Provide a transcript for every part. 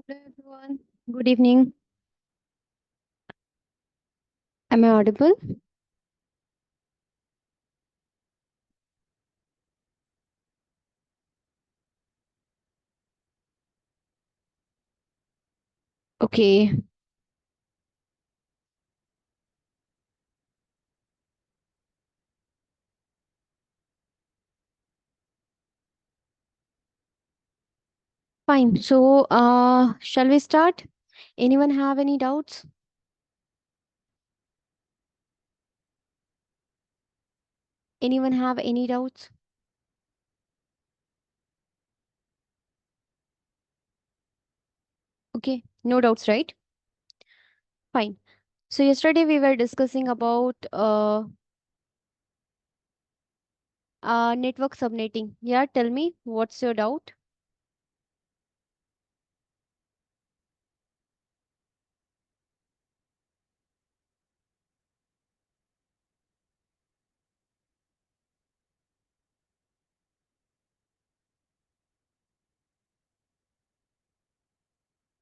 Hello everyone. Good evening. Am I audible? Okay, fine. Shall we start? Anyone have any doubts? Anyone have any doubts? Okay, no doubts, right? Fine. So yesterday we were discussing about network subnetting. Yeah, tell me what's your doubt?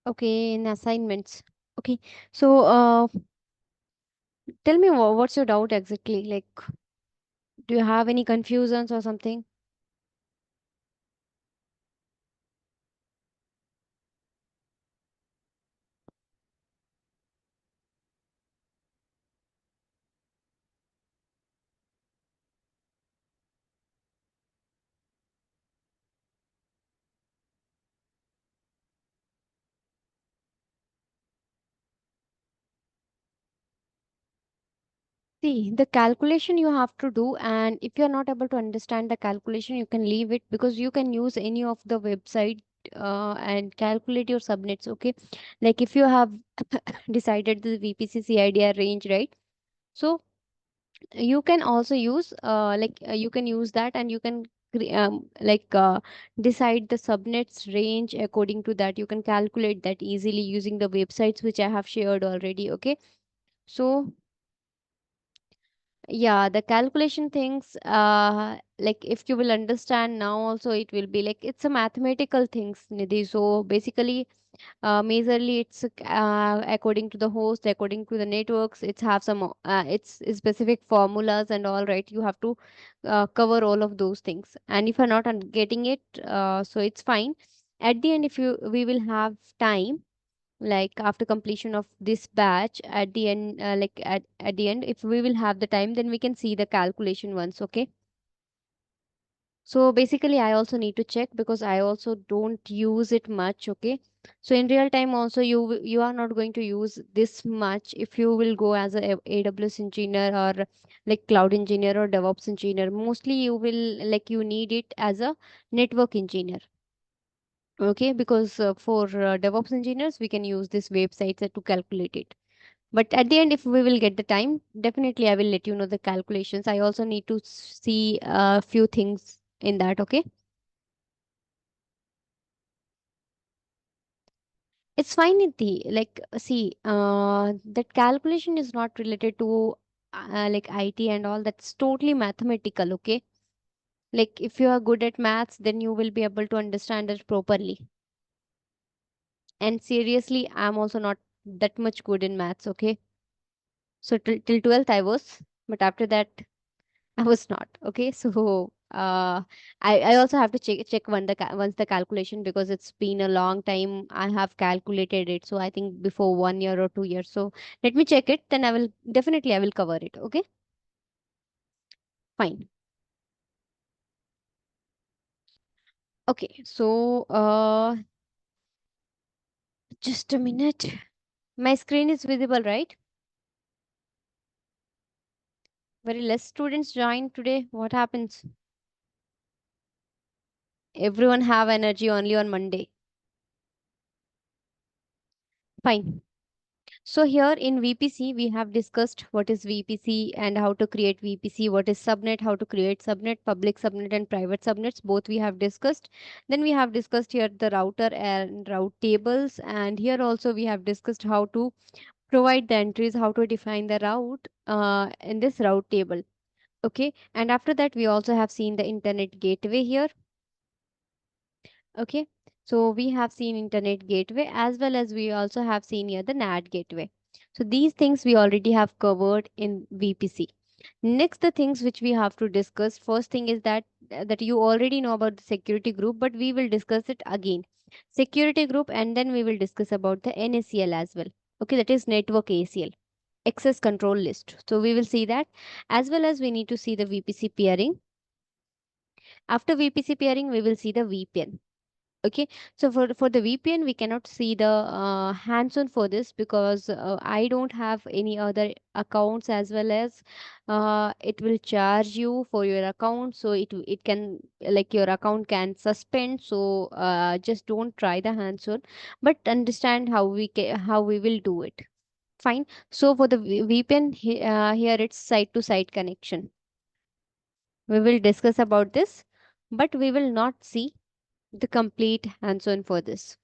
Okay, in assignments. Okay, so tell me what's your doubt exactly? Like, do you have any confusions or something? See, the calculation you have to do, and if you're not able to understand the calculation, you can leave it because you can use any of the website and calculate your subnets. Okay, like if you have decided the VPC CIDR range, right? So you can also use you can use that and you can decide the subnets range according to that. You can calculate that easily using the websites which I have shared already. Okay, so yeah, the calculation things, like if you will understand now also, it will be like it's a mathematical things, Nidhi. So basically, majorly it's according to the host, according to the networks, it's have some it's specific formulas and all, right? You have to cover all of those things. And if you're not getting it, so it's fine. At the end, if you we will have time, like after completion of this batch at the end, at the end, if we will have the time, then we can see the calculation once. Okay, so basically I also need to check because I also don't use it much. Okay, so in real time also, you are not going to use this much if you will go as a AWS engineer or like cloud engineer or DevOps engineer. Mostly you will, like, you need it as a network engineer. Okay, because for DevOps engineers, we can use this websites to calculate it. But at the end, if we will get the time, definitely I will let you know the calculations. I also need to see a few things in that. Okay, it's fine, Niti. Like, see, that calculation is not related to like IT and all. That's totally mathematical. Okay, like if you are good at maths, then you will be able to understand it properly. And seriously, I'm also not that much good in maths. Okay, so till 12th I was, but after that I was not. Okay, so I also have to check once the calculation, because it's been a long time I have calculated it. So I think before 1 year or 2 years. So let me check it. Then I will cover it. Okay, fine. Okay, so just a minute. My screen is visible, right? Very less students join today. What happens? Everyone have energy only on Monday. Fine. So here in VPC, we have discussed what is VPC and how to create VPC, what is subnet, how to create subnet, public subnet and private subnets, both we have discussed. Then we have discussed here the router and route tables. And here also we have discussed how to provide the entries, how to define the route in this route table. Okay. And after that, we also have seen the internet gateway here. Okay. So we have seen internet gateway, as well as we also have seen here the NAT gateway. So these things we already have covered in VPC. Next, the things which we have to discuss. First thing is that you already know about the security group, but we will discuss it again. Security group, and then we will discuss about the NACL as well. Okay, that is network ACL, access control list. So we will see that, as well as we need to see the VPC peering. After VPC peering, we will see the VPN. Okay, so for the VPN, we cannot see the hands-on for this, because I don't have any other accounts, as well as it will charge you for your account, so it can, like, your account can suspend. So just don't try the hands-on, but understand how we will do it. Fine. So for the VPN, here it's site to site connection. We will discuss about this, but we will not see the complete hands-on for this.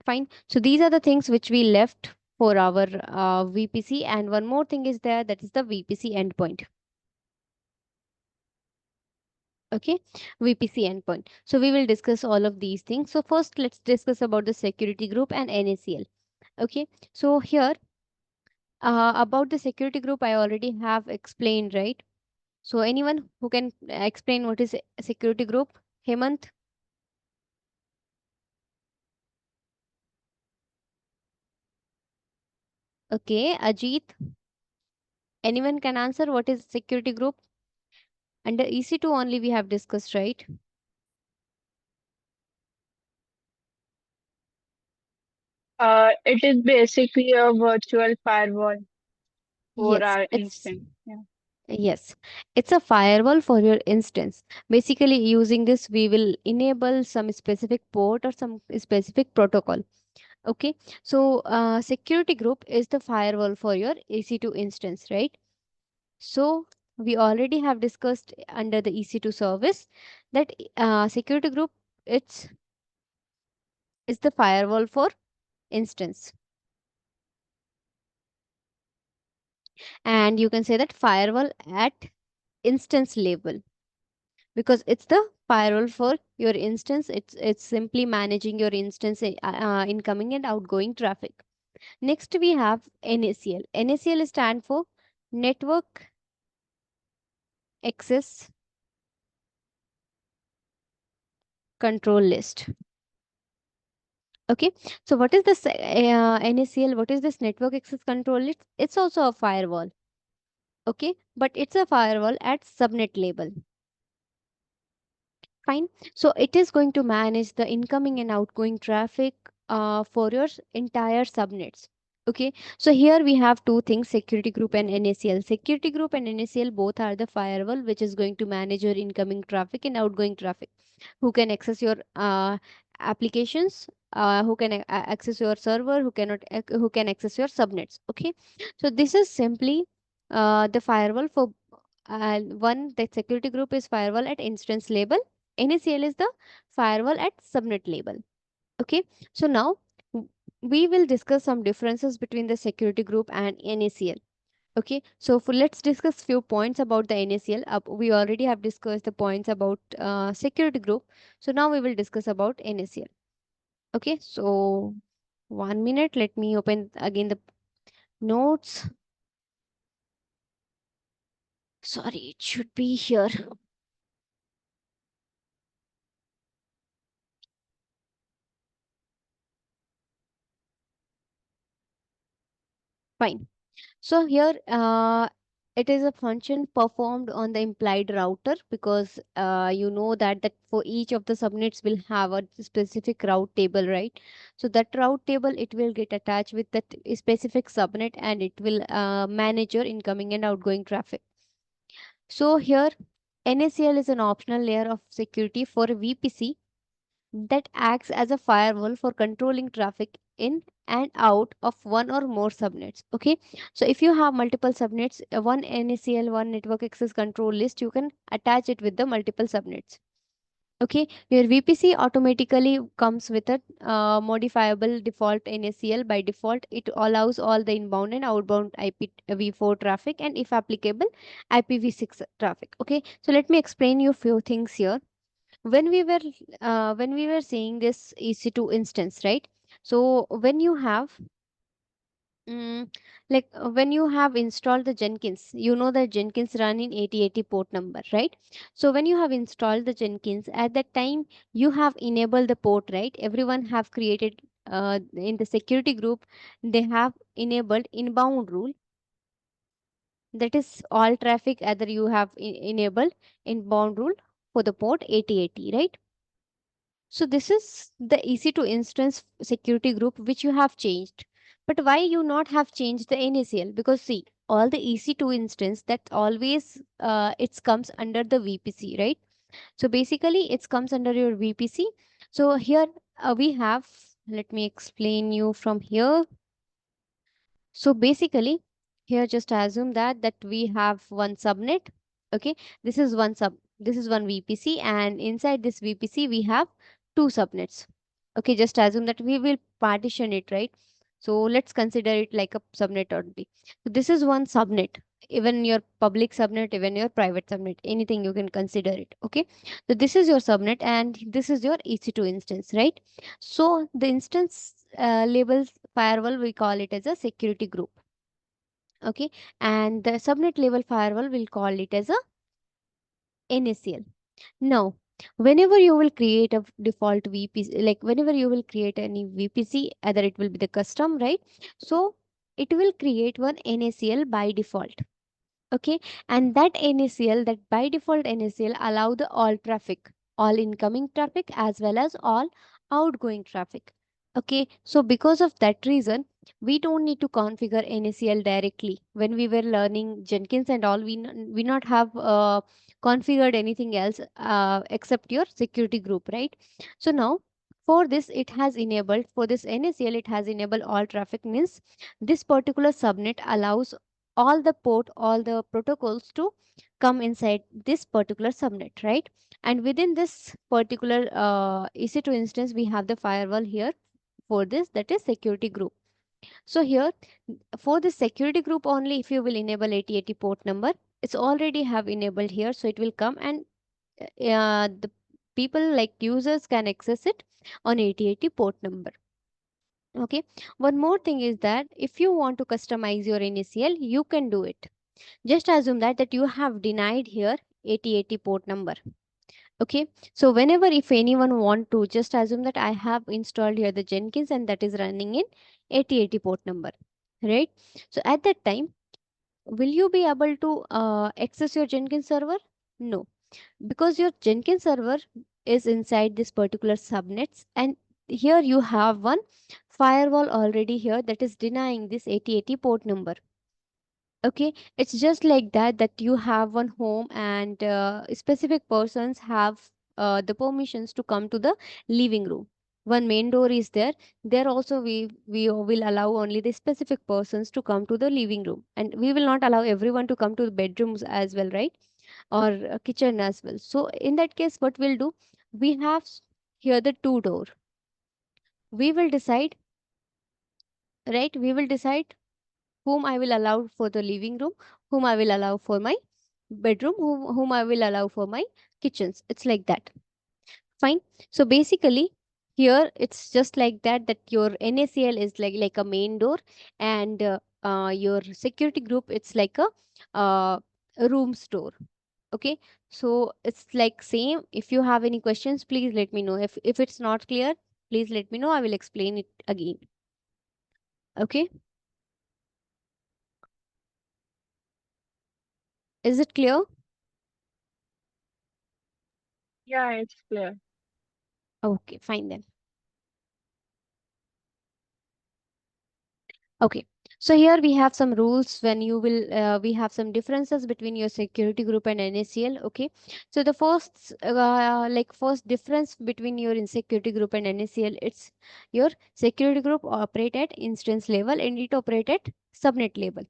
Fine. So these are the things which we left for our VPC. And one more thing is there, that is the VPC endpoint. Okay, VPC endpoint. So we will discuss all of these things. So first, let's discuss about the security group and NACL. Okay, so here about the security group, I already have explained, right? So anyone who can explain what is a security group? Hemant? Okay, Ajit? Anyone can answer what is security group? Under EC2 only we have discussed, right? It is basically a virtual firewall for Yes, our it's instance. Yeah. yes, it's a firewall for your instance. Basically, using this, we will enable some specific port or some specific protocol. Okay, so security group is the firewall for your EC2 instance, right? So we already have discussed under the EC2 service that security group, it's is the firewall for instance, and you can say that firewall at instance level, because it's the firewall for your instance. It's simply managing your instance incoming and outgoing traffic. Next we have NACL. NACL stand for network access control list. Okay, so what is this NACL? What is this network access control list? It's also a firewall. Okay, but it's a firewall at subnet level. Fine. So it is going to manage the incoming and outgoing traffic for your entire subnets. Okay. So here we have two things, security group and NACL. Security group and NACL both are the firewall which is going to manage your incoming traffic and outgoing traffic. Who can access your applications, who can access your server, who cannot, who can access your subnets. Okay. So this is simply the firewall for one, the security group is firewall at instance level. NACL is the firewall at subnet level. Okay, so now we will discuss some differences between the security group and NACL. Okay, so let's discuss few points about the NACL. We already have discussed the points about security group. So now we will discuss about NACL. Okay, so 1 minute. Let me open again the notes. Sorry, it should be here. Fine. So here it is a function performed on the implied router, because you know that for each of the subnets will have a specific route table, right? So that route table, it will get attached with that specific subnet, and it will manage your incoming and outgoing traffic. So here NACL is an optional layer of security for VPC that acts as a firewall for controlling traffic in and out of one or more subnets. Okay, so if you have multiple subnets, one NACL, one network access control list, you can attach it with the multiple subnets. Okay, your VPC automatically comes with a modifiable default NACL. By default, it allows all the inbound and outbound IPv4 traffic, and if applicable, IPv6 traffic. Okay, so let me explain you few things here. When we were saying this EC2 instance, right? So when you have when you have installed the Jenkins, you know that Jenkins run in 8080 port number, right? So when you have installed the Jenkins, at that time you have enabled the port, right? Everyone have created in the security group, they have enabled inbound rule, that is all traffic either you have enabled inbound rule for the port 8080, right? So this is the EC2 instance security group which you have changed. But why you not have changed the NACL? Because see, all the EC2 instance that always it comes under the VPC, right? So basically it comes under your VPC. So here we have, let me explain you from here. So basically, here just assume that we have one subnet. Okay, this is one VPC, and inside this VPC we have two subnets. Okay, just assume that we will partition it, right? So let's consider it like a subnet only. So this is one subnet, even your public subnet, even your private subnet, anything you can consider it. Okay, so this is your subnet, and this is your EC2 instance, right? So the instance labels firewall, we call it as a security group. Okay, and the subnet level firewall, will call it as a NACL. Now, whenever you will create a default VPC, like whenever you will create any VPC, either it will be the custom, right? So it will create one NACL by default. Okay, and that NACL, that by default NACL, allow the all traffic, all incoming traffic as well as all outgoing traffic. Okay, so because of that reason, we don't need to configure NACL directly. When we were learning Jenkins and all, we not have configured anything else except your security group, right? So now for this, it has enabled, for this NACL, it has enabled all traffic, means this particular subnet allows all the port, all the protocols to come inside this particular subnet, right? And within this particular EC2 instance, we have the firewall here for this, that is security group. So here for the security group only, if you will enable 8080 port number, it's already have enabled here, so it will come, and the people like users can access it on 8080 port number. Okay, one more thing is that if you want to customize your NACL, you can do it. Just assume that you have denied here 8080 port number. Okay, so whenever if anyone want to, just assume that I have installed here the Jenkins and that is running in 8080 port number, right? So at that time, will you be able to access your Jenkins server? No, because your Jenkins server is inside this particular subnets, and here you have one firewall already here that is denying this 8080 port number. Okay, it's just like that you have one home, and specific persons have the permissions to come to the living room. One main door is there. There also we will allow only the specific persons to come to the living room, and we will not allow everyone to come to the bedrooms as well, right? Or kitchen as well. So in that case, what we'll do, we have here the two door. We will decide, right? We will decide whom I will allow for the living room, whom I will allow for my bedroom, whom I will allow for my kitchens. It's like that. Fine. So basically, here it's just like that your NACL is like a main door, and your security group, it's like a room store. Okay. So it's like same. If you have any questions, please let me know. If it's not clear, please let me know. I will explain it again. Okay. Is it clear? Yeah, it's clear. Okay, fine then. Okay. So here we have some rules when you will, we have some differences between your security group and NACL. Okay. So the first, first difference between your security group and NACL, it's your security group operate at instance level and it operate at subnet level.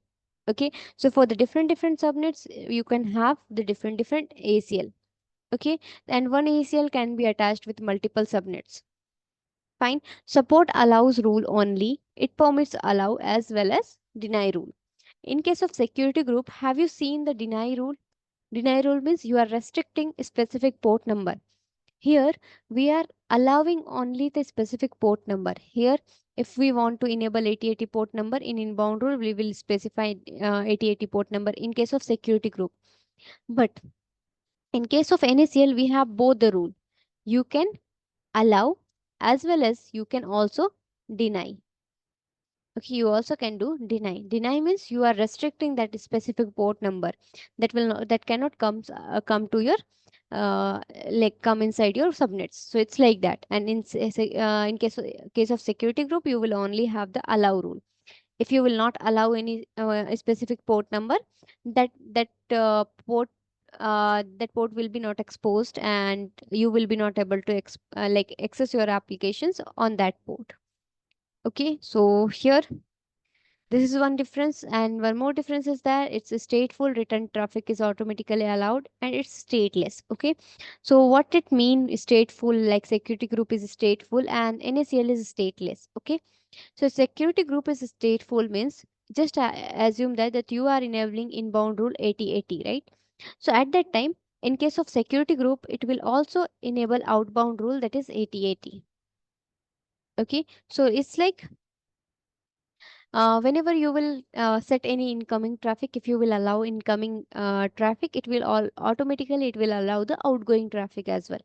Okay. So for the different subnets, you can have the different ACL. Okay. And one ACL can be attached with multiple subnets. Fine. Support allows rule only. It permits allow as well as deny rule. In case of security group, have you seen the deny rule? Deny rule means you are restricting a specific port number. Here we are allowing only the specific port number. Here, if we want to enable 8080 port number in inbound rule, we will specify 8080 port number in case of security group. But in case of NACL, we have both the rule. You can allow as well as you can also deny. Okay, you also can do deny. Deny means you are restricting that specific port number that will not, that cannot come to your uh, like come inside your subnets. So it's like that. And in case of security group, you will only have the allow rule. If you will not allow any specific port number, that port will be not exposed, and you will be not able to like access your applications on that port. Okay, so here this is one difference, and one more difference is that it's a stateful. Return traffic is automatically allowed and it's stateless. Okay, so what it mean stateful, like security group is stateful and NACL is stateless. Okay, so security group is stateful means just assume that you are enabling inbound rule 8080, right? So at that time, in case of security group, it will also enable outbound rule, that is 8080. Okay, so it's like whenever you will set any incoming traffic, if you will allow incoming traffic, it will all automatically it will allow the outgoing traffic as well.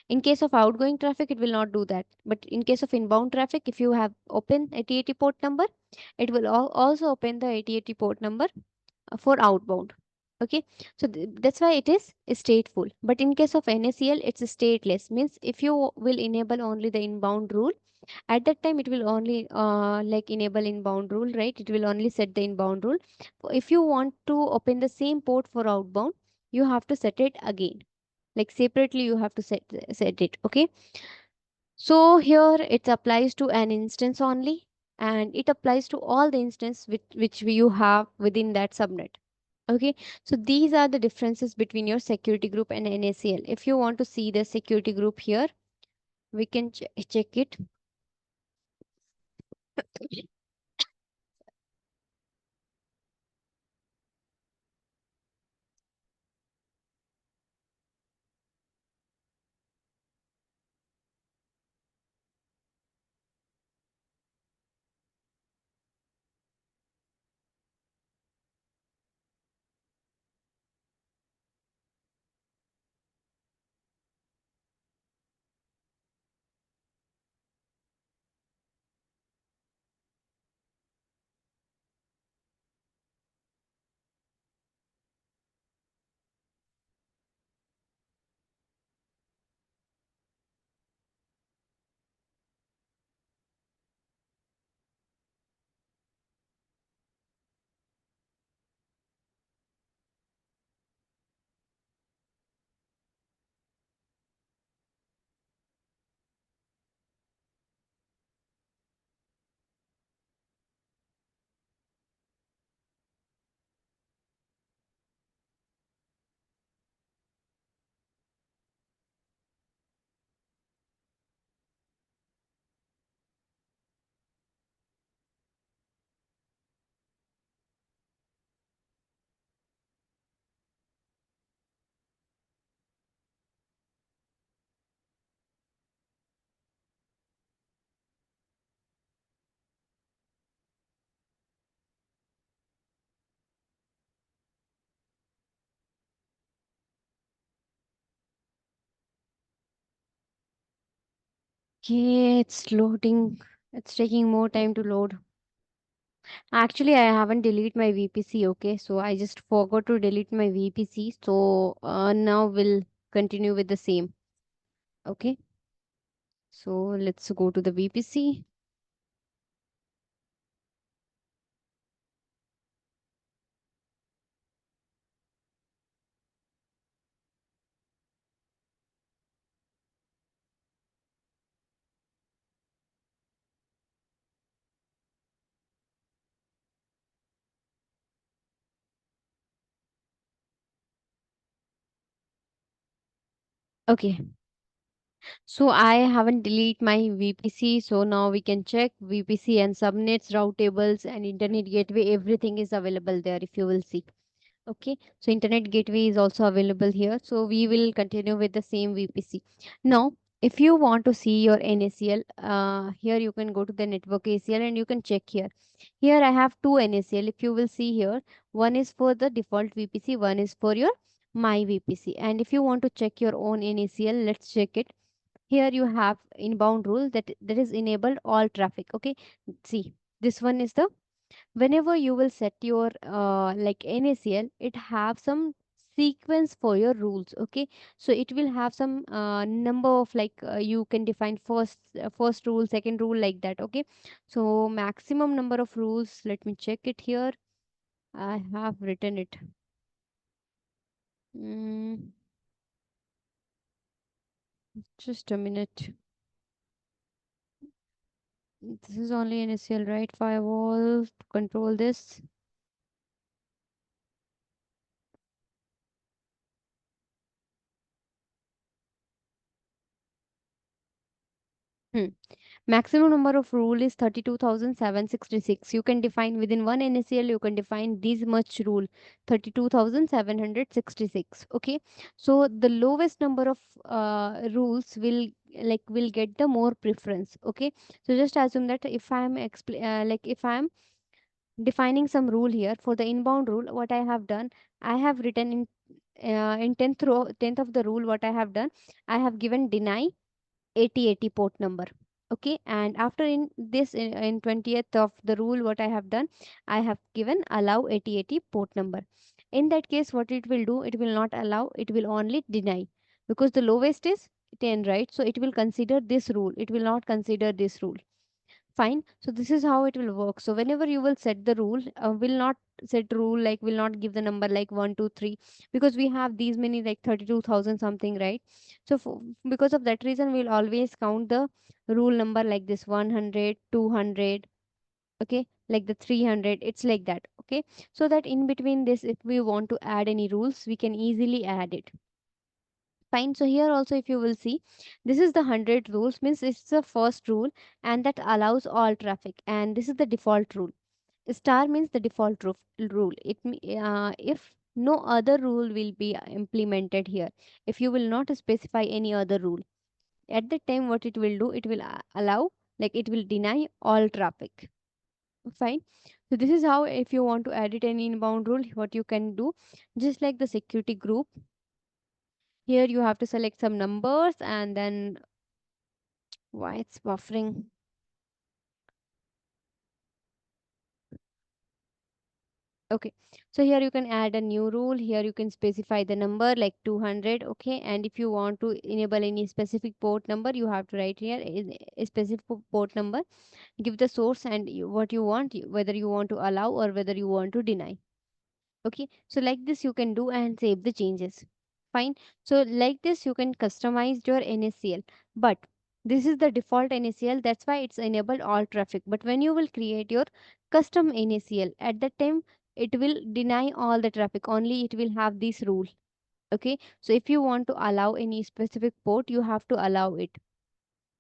In case of outgoing traffic, it will not do that. But in case of inbound traffic, if you have open 8080 port number, it will also open the 8080 port number for outbound. Okay, so that's why it is stateful. But in case of NACL, it's stateless. Means if you will enable only the inbound rule, at that time it will only like enable inbound rule, right? It will only set the inbound rule. If you want to open the same port for outbound, you have to set it again, like separately you have to set it. Okay, so here it applies to an instance only, and it applies to all the instance which you have within that subnet. Okay, so these are the differences between your security group and NACL. If you want to see the security group here, we can check it. Okay, it's loading. It's taking more time to load. Actually, I haven't deleted my VPC. Okay, so I just forgot to delete my VPC. So now we'll continue with the same. Okay, so let's go to the VPC. Okay, so I haven't deleted my VPC. So now we can check VPC and subnets, route tables, and internet gateway. Everything is available there if you will see. Okay, so internet gateway is also available here. So we will continue with the same VPC. Now, if you want to see your NACL, here you can go to the network ACL and you can check here. Here I have two NACL. If you will see here, one is for the default VPC, one is for your my VPC. And if you want to check your own NACL, let's check it. Here you have inbound rule that is enabled all traffic. Okay, see, this one is the whenever you will set your like NACL, it have some sequence for your rules. Okay, so it will have some number of like you can define first rule, second rule, like that. Okay, so maximum number of rules, let me check it here. I have written it. mm, just a minute. This is only NACL, right? Firewall to control this. Hmm. Maximum number of rule is 32,766. You can define within one NACL, you can define this much rule, 32,766. Okay. So the lowest number of rules will get the more preference. Okay. So just assume that if if I'm defining some rule here for the inbound rule, what I have done, I have written in 10th of the rule, what I have done, I have given deny 8080 port number. Okay, and after in this in 20th of the rule, what I have done, I have given allow 8080 port number. In that case, what it will do, it will not allow, it will only deny, because the lowest is 10, right? So it will consider this rule, it will not consider this rule. Fine, so this is how it will work. So whenever you will set the rule, will not set rule like will not give the number like 1 2 3, because we have these many like 32,000 something, right? So because of that reason, we'll always count the rule number like this 100 200. Okay, like the 300, it's like that. Okay, so that in between this, if we want to add any rules, we can easily add it. Fine, so here also if you will see, this is the 100 rules, means it's the first rule, and that allows all traffic, and this is the default rule. Star means the default rule. If no other rule will be implemented here, if you will not specify any other rule, at that time what it will do, it will allow, like it will deny all traffic. Fine, so this is how, if you want to edit any inbound rule, what you can do, just like the security group, here you have to select some numbers, and then why it's buffering. Okay, so here you can add a new rule. Here you can specify the number like 200. Okay, and if you want to enable any specific port number, you have to write here a specific port number, give the source, and what you want, whether you want to allow or whether you want to deny. Okay, so like this you can do and save the changes. Fine, so like this you can customize your NACL, but this is the default NACL, that's why it's enabled all traffic. But when you will create your custom NACL, at that time it will deny all the traffic, only it will have this rule. Okay, so if you want to allow any specific port, you have to allow it.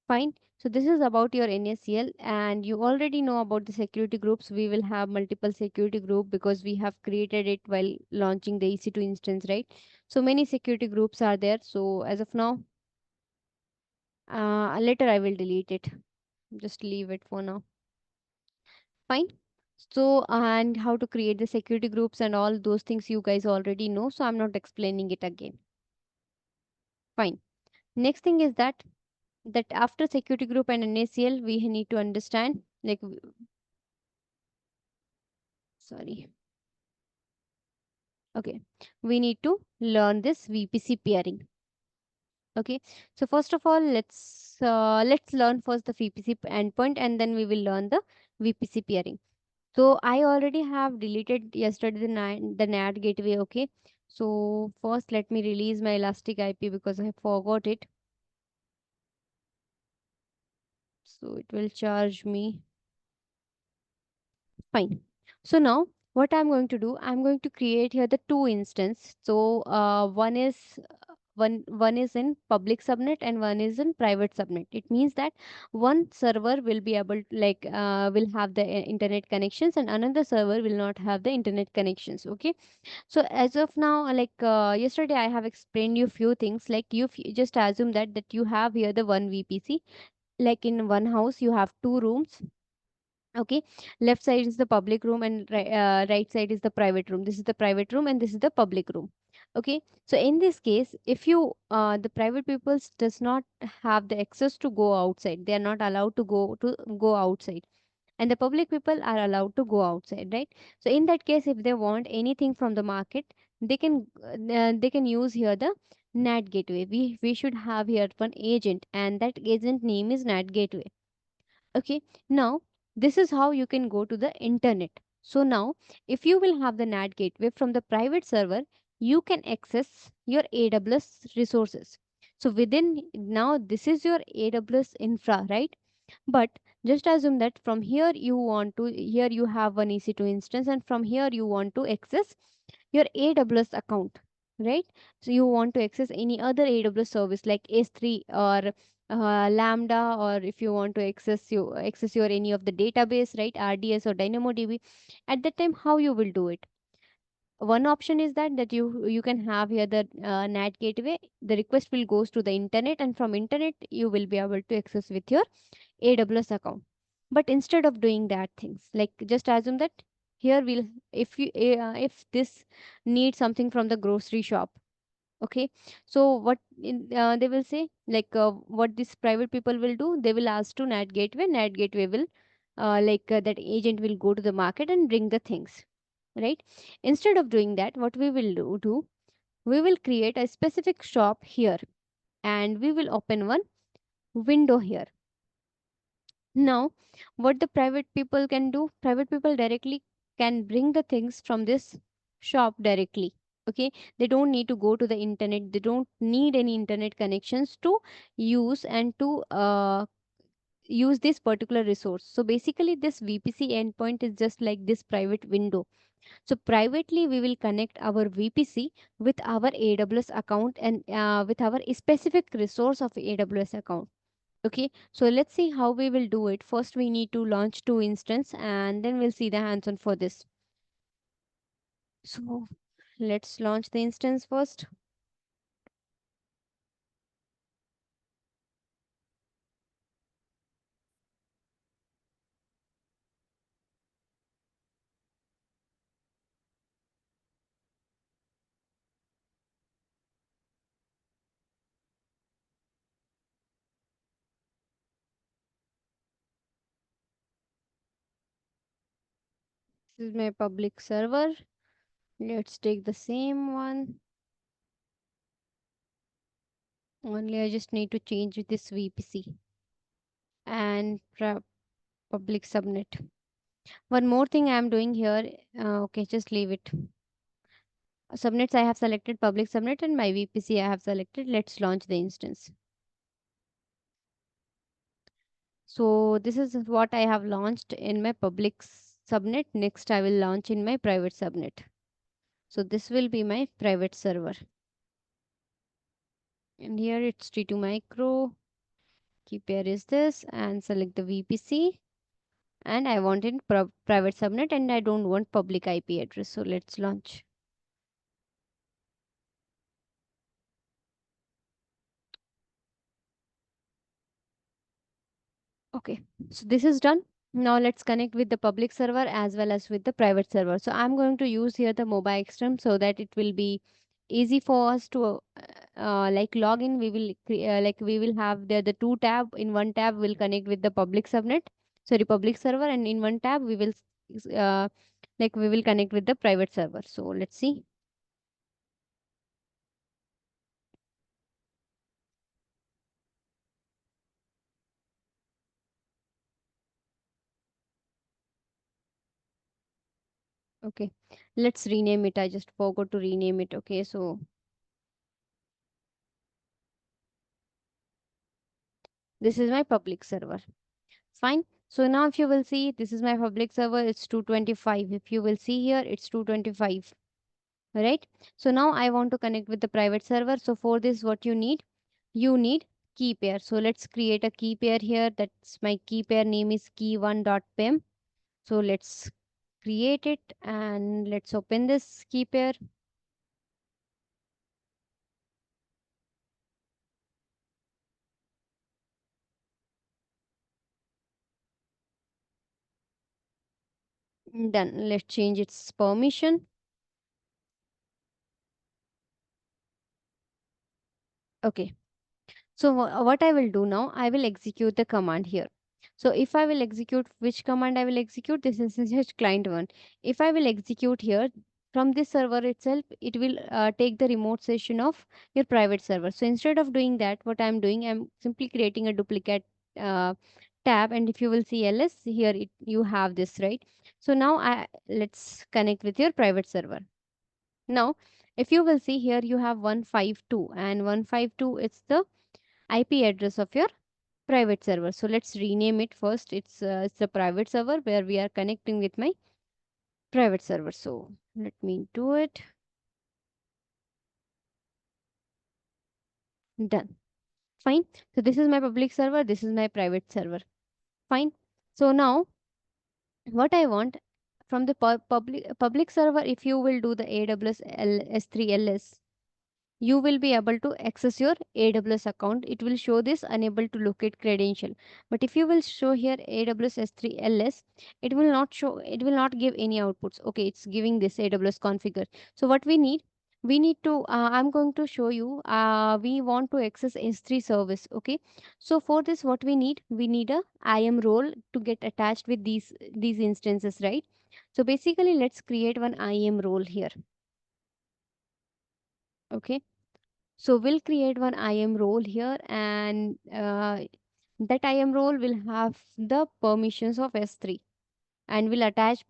Fine. So this is about your NACL, and you already know about the security groups. We will have multiple security group because we have created it while launching the EC2 instance, right? So many security groups are there. So as of now, later I will delete it. Just leave it for now. Fine. So and how to create the security groups and all those things you guys already know. So I'm not explaining it again. Fine. Next thing is that after security group and NACL, we need to understand like sorry. Okay, we need to learn this VPC pairing. Okay, so first of all, let's learn first the VPC endpoint, and then we will learn the VPC pairing. So I already have deleted yesterday the NAT gateway. Okay, so first let me release my Elastic IP because I forgot it. So it will charge me. Fine. So now what I'm going to do, I'm going to create here the two instance. So one is one is in public subnet and one is in private subnet. It means that one server will be able to will have the internet connections, and another server will not have the internet connections. Okay, so as of now, yesterday I have explained you few things. Like just assume that you have here the one VPC. Like in one house you have two rooms. Okay, left side is the public room and right side is the private room. This is the private room and this is the public room. Okay, so in this case, if you the private peoples does not have the access to go outside, they are not allowed to go outside, and the public people are allowed to go outside, right? So in that case, if they want anything from the market, they can use here the NAT gateway. We should have here one agent, and that agent name is NAT gateway. Okay, now this is how you can go to the internet. So now, if you will have the NAT gateway from the private server, you can access your AWS resources. So within now, this is your AWS infra, right? But just assume that from here you want to, here you have one EC2 instance, and from here you want to access your AWS account, right? So you want to access any other AWS service like S3 or Lambda, or if you want to access your any of the database, right? RDS or DynamoDB. At that time, how you will do it? One option is that you can have here the NAT gateway. The request will goes to the internet, and from internet you will be able to access with your AWS account. But instead of doing that things, like just assume that here we'll if this needs something from the grocery shop. Okay, so they will say, what these private people will do, they will ask to NAT gateway will that agent will go to the market and bring the things, right? Instead of doing that, what we will do, we will create a specific shop here, and we will open one window here. Now, what the private people can do, private people directly can bring the things from this shop directly. Okay, they don't need to go to the internet, they don't need any internet connections to use and to use this particular resource. So basically, this VPC endpoint is just like this private window. So privately, we will connect our VPC with our AWS account and with our specific resource of AWS account. Okay, so let's see how we will do it. First, we need to launch two instance, and then we'll see the hands-on for this. So let's launch the instance first. This is my public server. Let's take the same one. Only I just need to change this VPC and public subnet. One more thing I am doing here. Okay, just leave it. Subnets I have selected public subnet, and my VPC I have selected. Let's launch the instance. So this is what I have launched in my public subnet. Next, I will launch in my private subnet. So this will be my private server. And here it's T2 micro. Key pair is this, and select the VPC. And I want in private subnet, and I don't want public IP address. So let's launch. Okay, so this is done. Now let's connect with the public server as well as with the private server. So I'm going to use here the mobile extreme so that it will be easy for us to log in. We will we will have the two tab. In one tab we'll connect with the public subnet, sorry, public server, and in one tab we will we will connect with the private server. So let's see. Okay, let's rename it. I just forgot to rename it. Okay, so this is my public server. Fine. So now if you will see, this is my public server, it's 225. If you will see here, it's 225. right? So now I want to connect with the private server. So for this, what you need key pair. So let's create a key pair here. That's my key pair name is key1.pem. So let's create it and let's open this key pair. Done. Let's change its permission. Okay. So what I will do now, I will execute the command here. So if I will execute which command I will execute, this is just client one. If I will execute here from this server itself, it will take the remote session of your private server. So instead of doing that, what I'm doing, I'm simply creating a duplicate uh, tab. And if you will see ls here, you have this, right? So now let's connect with your private server. Now, if you will see here, you have 152 and 152 it's the IP address of your private server. So let's rename it first. It's a private server where we are connecting with my private server. So let me do it. Done. Fine. So this is my public server. This is my private server. Fine. So now what I want from the public server, if you will do the AWS S3 LS, you will be able to access your AWS account. It will show this unable to locate credential. But if you will show here AWS S3 LS, it will not show, it will not give any outputs. Okay, it's giving this AWS configure. So what we need to, I'm going to show you, we want to access S3 service. Okay. So for this, what we need a IAM role to get attached with these instances, right? So basically, let's create one IAM role here. Okay. So we'll create one IAM role here, and that IAM role will have the permissions of S3, and will attach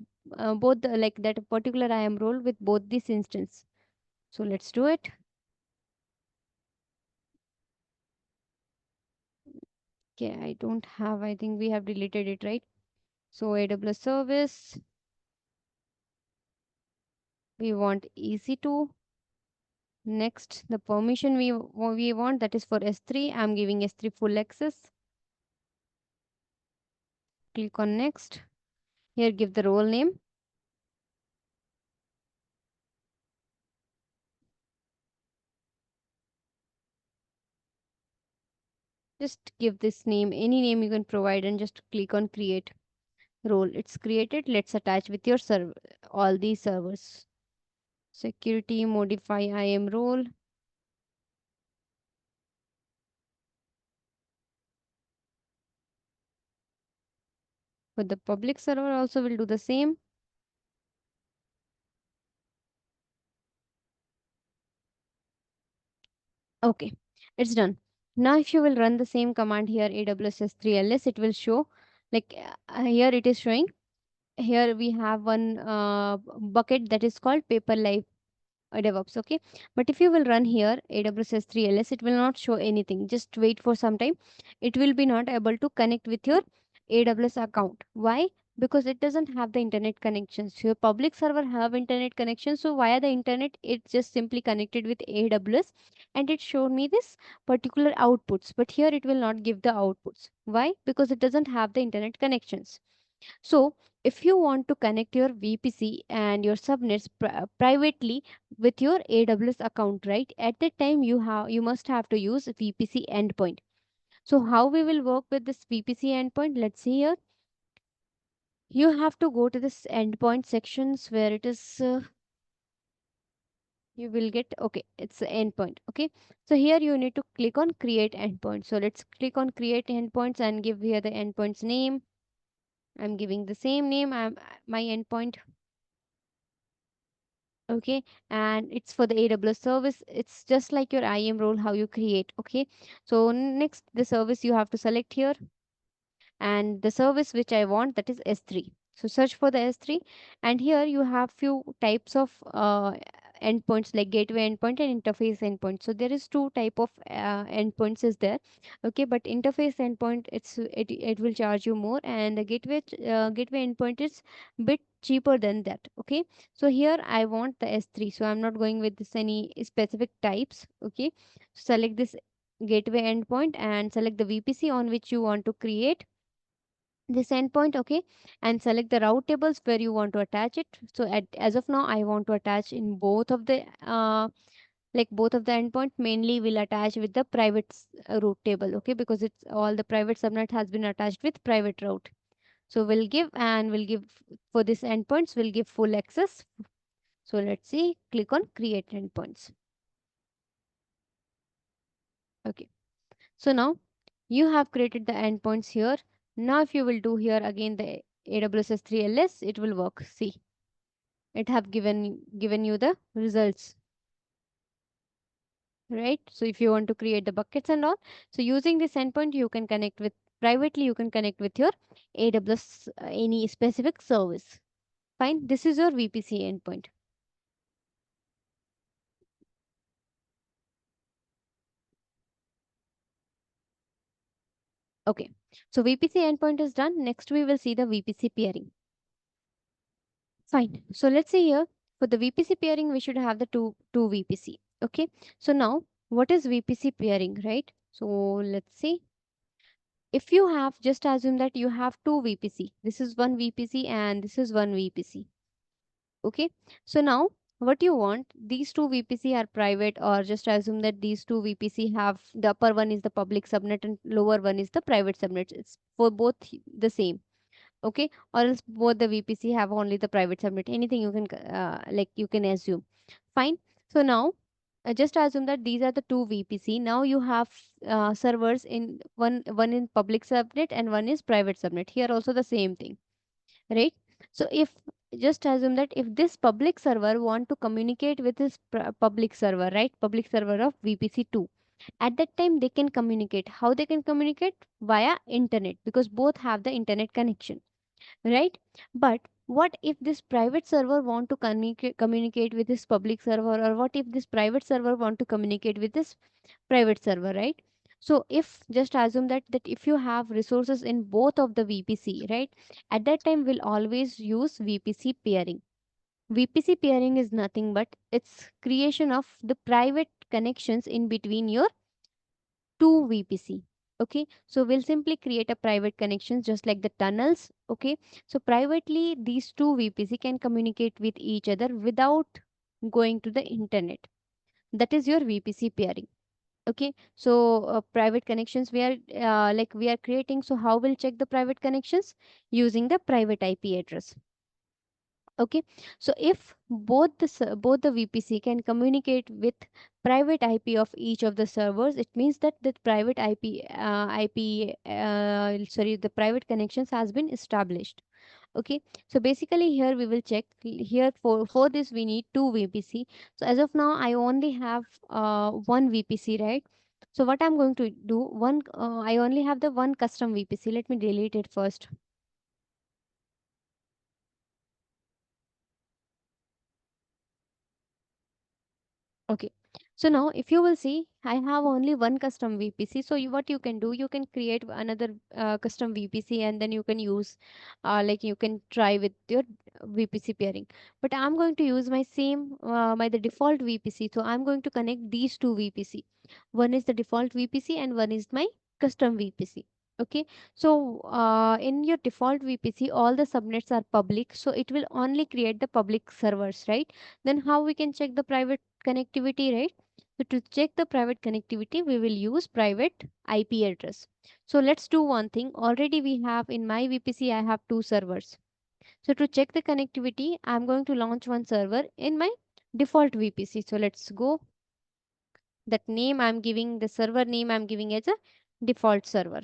both the, like that particular IAM role with both this instance. So let's do it. Okay, I don't have, I think we have deleted it, right? So AWS service, we want EC2. Next, the permission we want, that is for S3. I'm giving S3 full access. Click on next. Here, give the role name. Just give this name, any name you can provide, and just click on create role. It's created. Let's attach with your server, all these servers. Security, modify IAM role. For the public server also will do the same. Okay, it's done. Now if you will run the same command here, AWS S3LS, it will show, like here it is showing. Here we have one bucket that is called paper life DevOps. Okay, but if you will run here AWS S3 LS, it will not show anything. Just wait for some time. It will be not able to connect with your AWS account. Why? Because it doesn't have the internet connections. Your public server have internet connection, so via the internet it just simply connected with AWS, and it showed me this particular outputs, but here it will not give the outputs. Why? Because it doesn't have the internet connections. So if you want to connect your VPC and your subnets privately with your AWS account, right? At that time you must have to use VPC endpoint. So how we will work with this VPC endpoint? Let's see here. You have to go to this endpoint sections where it is you will get, okay, it's the endpoint. Okay, so here you need to click on create endpoint. So let's click on create endpoints and give here the endpoint's name. I'm giving the same name. I'm my endpoint. Okay, and it's for the AWS service. It's just like your IAM role, how you create. Okay, so next, the service you have to select here, and the service which I want, that is S3. So search for the S3, and here you have few types of endpoints like gateway endpoint and interface endpoint. So there is two type of endpoints is there. Okay, but interface endpoint, it will charge you more, and the gateway endpoint is bit cheaper than that. Okay, so here I want the S3, so I'm not going with this any specific types. Okay, select this gateway endpoint and select the VPC on which you want to create this endpoint. Okay, and select the route tables where you want to attach it. So as of now I want to attach in both of the both of the endpoint. Mainly will attach with the private route table. Okay, because it's all the private subnet has been attached with private route. So we'll give for this endpoints, we'll give full access. So let's see, click on create endpoints. Okay, so now you have created the endpoints here. Now if you will do here again the AWS S3 LS, it will work. See, it have given you the results, right? So if you want to create the buckets and all, so using this endpoint you can connect with privately, you can connect with your AWS any specific service. Fine, this is your VPC endpoint. Okay, so VPC endpoint is done. Next we will see the VPC peering. Fine. So let's see here, for the VPC peering, we should have the two VPC. Okay. So now what is VPC peering, right? So let's see. If you have, just assume that you have two VPC. This is one VPC and this is one VPC. Okay. So now what you want, these two VPC are private, or just assume that these two VPC have, the upper one is the public subnet and lower one is the private subnet. It's for both the same. Okay, or else both the VPC have only the private subnet. Anything you can you can assume. Fine. So now just assume that these are the two VPC. Now you have servers in one in public subnet and one is private subnet. Here also the same thing, right? So if, just assume that if this public server want to communicate with this public server, right, public server of VPC2, at that time they can communicate. How they can communicate? Via internet, because both have the internet connection, right? But what if this private server want to communicate with this public server, or what if this private server want to communicate with this private server, right? So if, just assume that if you have resources in both of the VPC, right, at that time we'll always use VPC peering. VPC peering is nothing but it's creation of the private connections in between your two VPC. Okay, so we'll simply create a private connections just like the tunnels. Okay, so privately these two VPC can communicate with each other without going to the internet. That is your VPC peering. Okay, so private connections we are we are creating. So how we'll check the private connections? Using the private IP address. Okay, so if both the VPC can communicate with private IP of each of the servers, it means that the private the private connections has been established. Okay, so basically here we will check here, for this we need two VPC. So as of now I only have one VPC, right? So what I'm going to do, I only have the one custom VPC. Let me delete it first. Okay. So now if you will see, I have only one custom VPC. So what you can do, you can create another custom VPC and then you can use, you can try with your VPC peering. But I'm going to use my same, by the default VPC. So I'm going to connect these two VPC. One is the default VPC and one is my custom VPC. Okay. So in your default VPC, all the subnets are public. So it will only create the public servers, right? Then how we can check the private connectivity, right? So to check the private connectivity, we will use private IP address. So let's do one thing. Already we have in my VPC, I have two servers. So to check the connectivity, I'm going to launch one server in my default VPC. So let's go. That name I'm giving, the server name I'm giving as a default server.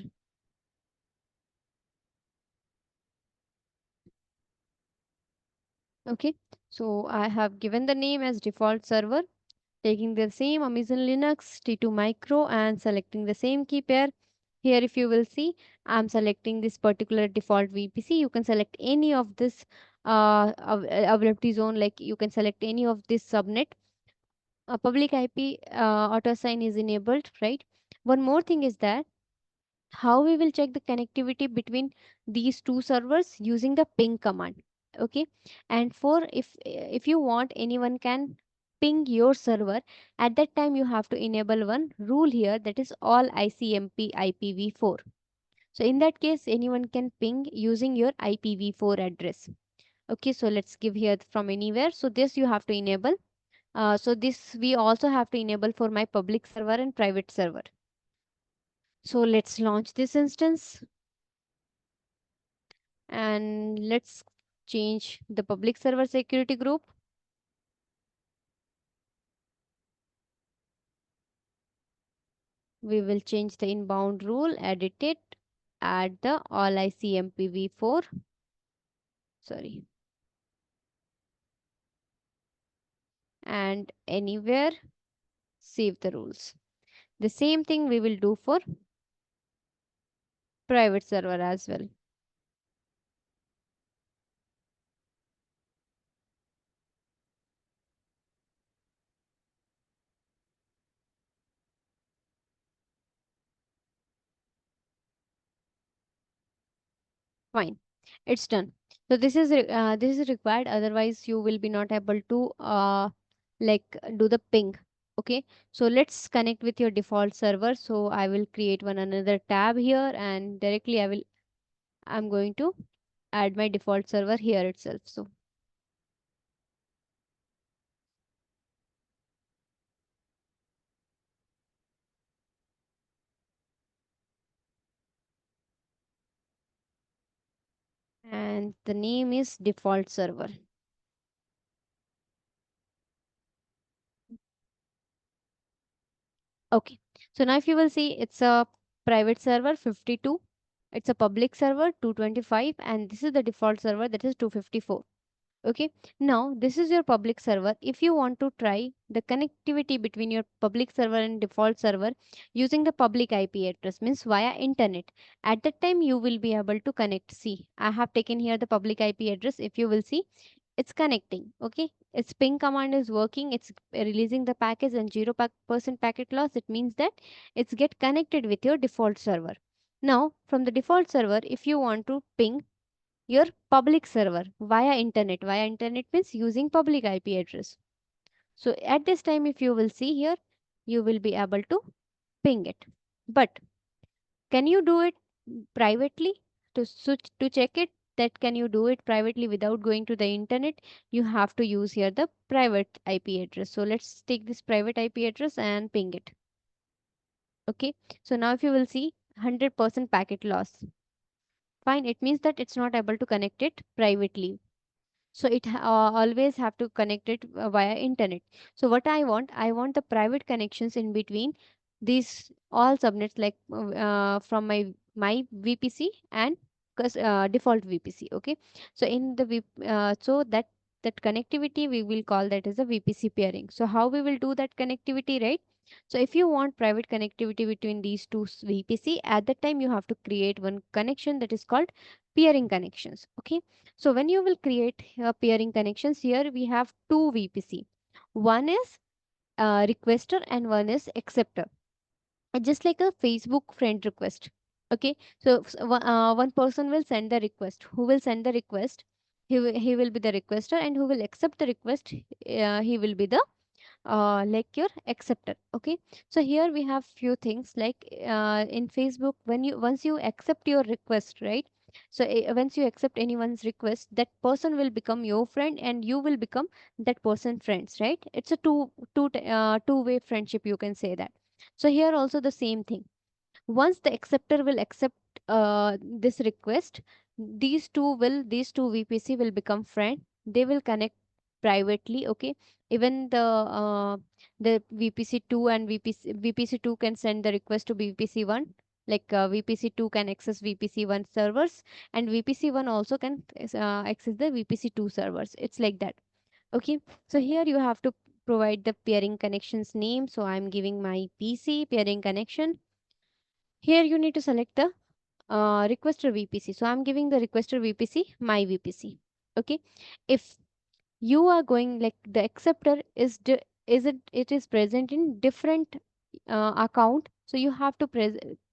Okay. So I have given the name as default server, taking the same Amazon Linux T2 Micro and selecting the same key pair. Here if you will see, I'm selecting this particular default VPC. You can select any of this availability zone, like you can select any of this subnet. public IP auto assign is enabled, right? One more thing is that how we will check the connectivity between these two servers using the ping command. Okay, and for if you want anyone can ping your server, at that time you have to enable one rule here, that is all ICMP IPv4. So in that case anyone can ping using your IPv4 address. Okay, so let's give here from anywhere, so this you have to enable. So this we also have to enable for my public server and private server. So let's launch this instance and let's change the public server security group. We will change the inbound rule, edit it, add the all ICMPv4, sorry, and anywhere, save the rules. The same thing we will do for private server as well. Fine, it's done. So this is required, otherwise you will be not able to like do the ping. Okay, so let's connect with your default server. So I will create one another tab here, and directly I'm going to add my default server here itself. So and the name is default server. Okay, so now if you will see, it's a private server 52, it's a public server 225, and this is the default server, that is 254. Okay, now this is your public server. If you want to try the connectivity between your public server and default server using the public IP address, means via internet, at that time you will be able to connect. See, I have taken here the public IP address. If you will see, it's connecting. Okay, its ping command is working, it's releasing the package, and 0% packet loss. It means that it's get connected with your default server. Now from the default server, if you want to ping your public server via internet means using public IP address, so at this time if you will see here, you will be able to ping it. But can you do it privately? To switch to check it, that can you do it privately without going to the internet, you have to use here the private IP address. So let's take this private IP address and ping it. Okay, so now if you will see, 100% packet loss. Fine, it means that it's not able to connect it privately, so always have to connect it via internet. So what I want the private connections in between these all subnets, like from my VPC and default VPC. Okay, so in the so that connectivity we will call that as a VPC peering. So how we will do that connectivity, right? So if you want private connectivity between these two VPC, at that time you have to create one connection that is called peering connections. Okay, so when you will create peering connections, here we have two VPC. One is requester and one is acceptor. Just like a Facebook friend request. Okay, so one person will send the request. Who will send the request? He will be the requester, and who will accept the request? He will be the like your acceptor. Okay, so here we have few things like in Facebook, when you once you accept your request, right? So once you accept anyone's request, that person will become your friend and you will become that person friends, right? It's a two-way friendship, you can say that. So here also the same thing, once the acceptor will accept this request, these two VPC will become friend, they will connect privately. Okay, even the VPC2 and VPC2 can send the request to VPC1, like VPC2 can access VPC1 servers, and VPC1 also can access the VPC2 servers. It's like that. Okay, so here you have to provide the peering connections name. So I'm giving my PC peering connection. Here you need to select the requester VPC. So I'm giving the requester VPC my VPC. Okay. If you are going like the acceptor it is present in different account, so you have to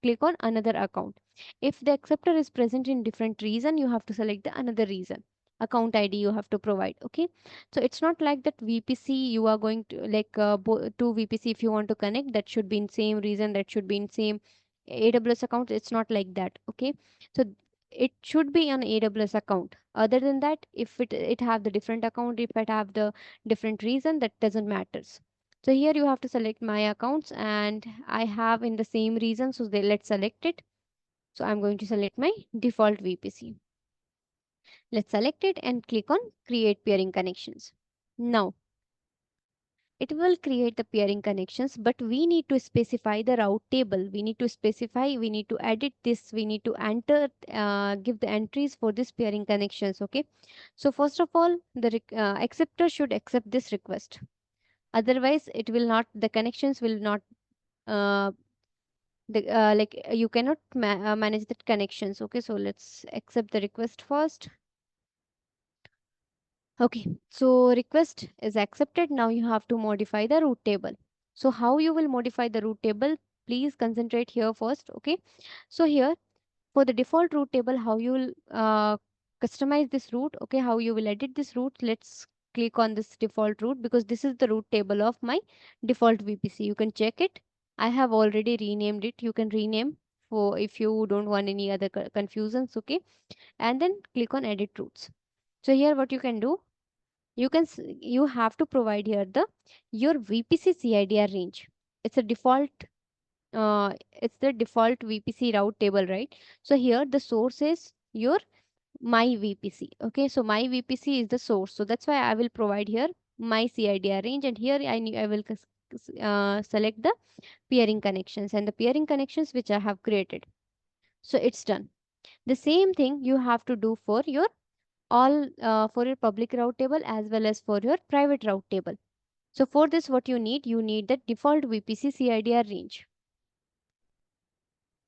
click on another account. If the acceptor is present in different reason, you have to select the another reason. Account id you have to provide. Okay, so it's not like that vpc you are going to like two vpc if you want to connect, that should be in same reason, that should be in same aws account. It's not like that. Okay, so it should be an aws account. Other than that, if it have the different account, if it have the different reason, that doesn't matters. So here you have to select my accounts, and I have in the same reason, so let's select it. So I'm going to select my default vpc. Let's select it and click on create peering connections. Now it will create the peering connections, but we need to specify the route table. We need to specify, we need to edit this, we need to enter, give the entries for this peering connections. Okay, so first of all, the acceptor should accept this request. Otherwise it will not, the connections will not uh, you cannot manage the connections. Okay, so let's accept the request first. Okay, so request is accepted. Now you have to modify the route table. So how you will modify the route table? Please concentrate here first. Okay, so here for the default route table, how you will customize this route. Okay, how you will edit this route. Let's click on this default route, because this is the route table of my default VPC. You can check it. I have already renamed it. You can rename for if you don't want any other confusions. Okay, and then click on edit routes. So here what you can do, you have to provide here the your VPC CIDR range. It's a default it's the default VPC route table, right? So here the source is your my VPC. Okay, so my VPC is the source, so that's why I will provide here my CIDR range, and here I will select the peering connections and the peering connections which I have created. So it's done. The same thing you have to do for your all for your public route table as well as for your private route table. So for this, what you need the default VPC CIDR range.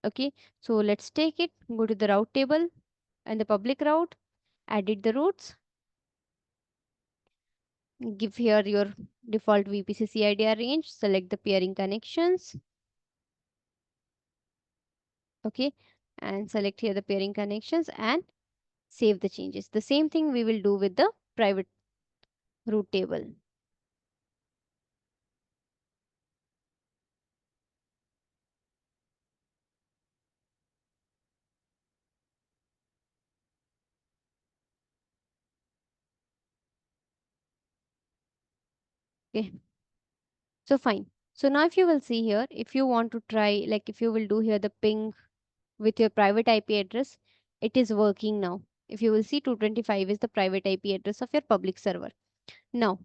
Okay, so let's take it, go to the route table and the public route, edit the routes, give here your default VPC CIDR range, select the peering connections. Okay, and select here the peering connections and save the changes. The same thing we will do with the private route table. Okay, so fine. So now if you will see here, if you want to try, like if you will do here the ping with your private IP address, it is working now. If you will see, 225 is the private IP address of your public server. Now,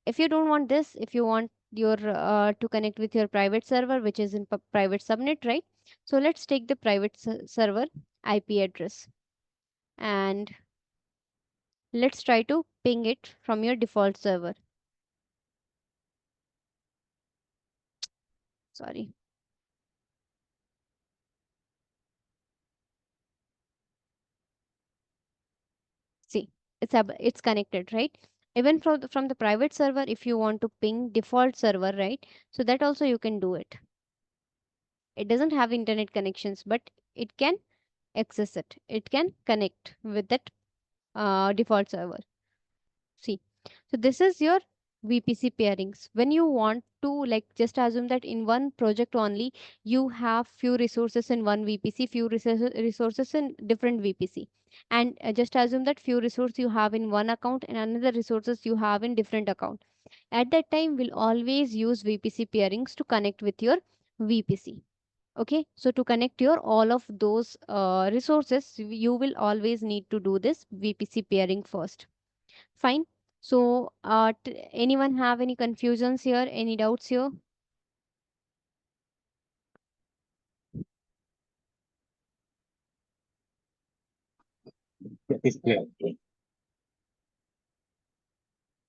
if you don't want this, if you want your to connect with your private server, which is in private subnet, right? So let's take the private server IP address and let's try to ping it from your default server. Sorry. See, it's connected, right? Even from the private server, if you want to ping default server, right? So that also you can do it. It doesn't have internet connections, but it can access it. It can connect with that default server. See, so this is your VPC pairings. When you want to, like, just assume that in one project only you have few resources in one VPC, few resources in different VPC, and just assume that few resources you have in one account and another resources you have in different account. At that time, we'll always use VPC pairings to connect with your VPC. Okay, so to connect your all of those resources, you will always need to do this VPC pairing first. Fine. So, anyone have any confusions here? Any doubts here? That is clear.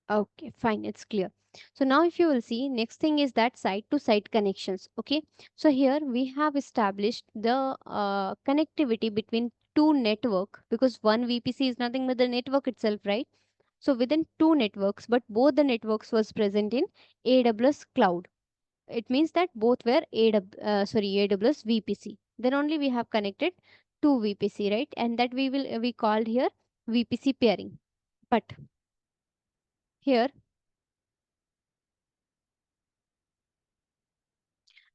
Okay, fine, it's clear. So now if you will see, next thing is that site to site connections. Okay, so here we have established the connectivity between two network, because one VPC is nothing but the network itself, right? So within two networks, but both the networks was present in AWS cloud. It means that both were AWS VPC. Then only we have connected to VPC, right? And that we called here VPC pairing. But here,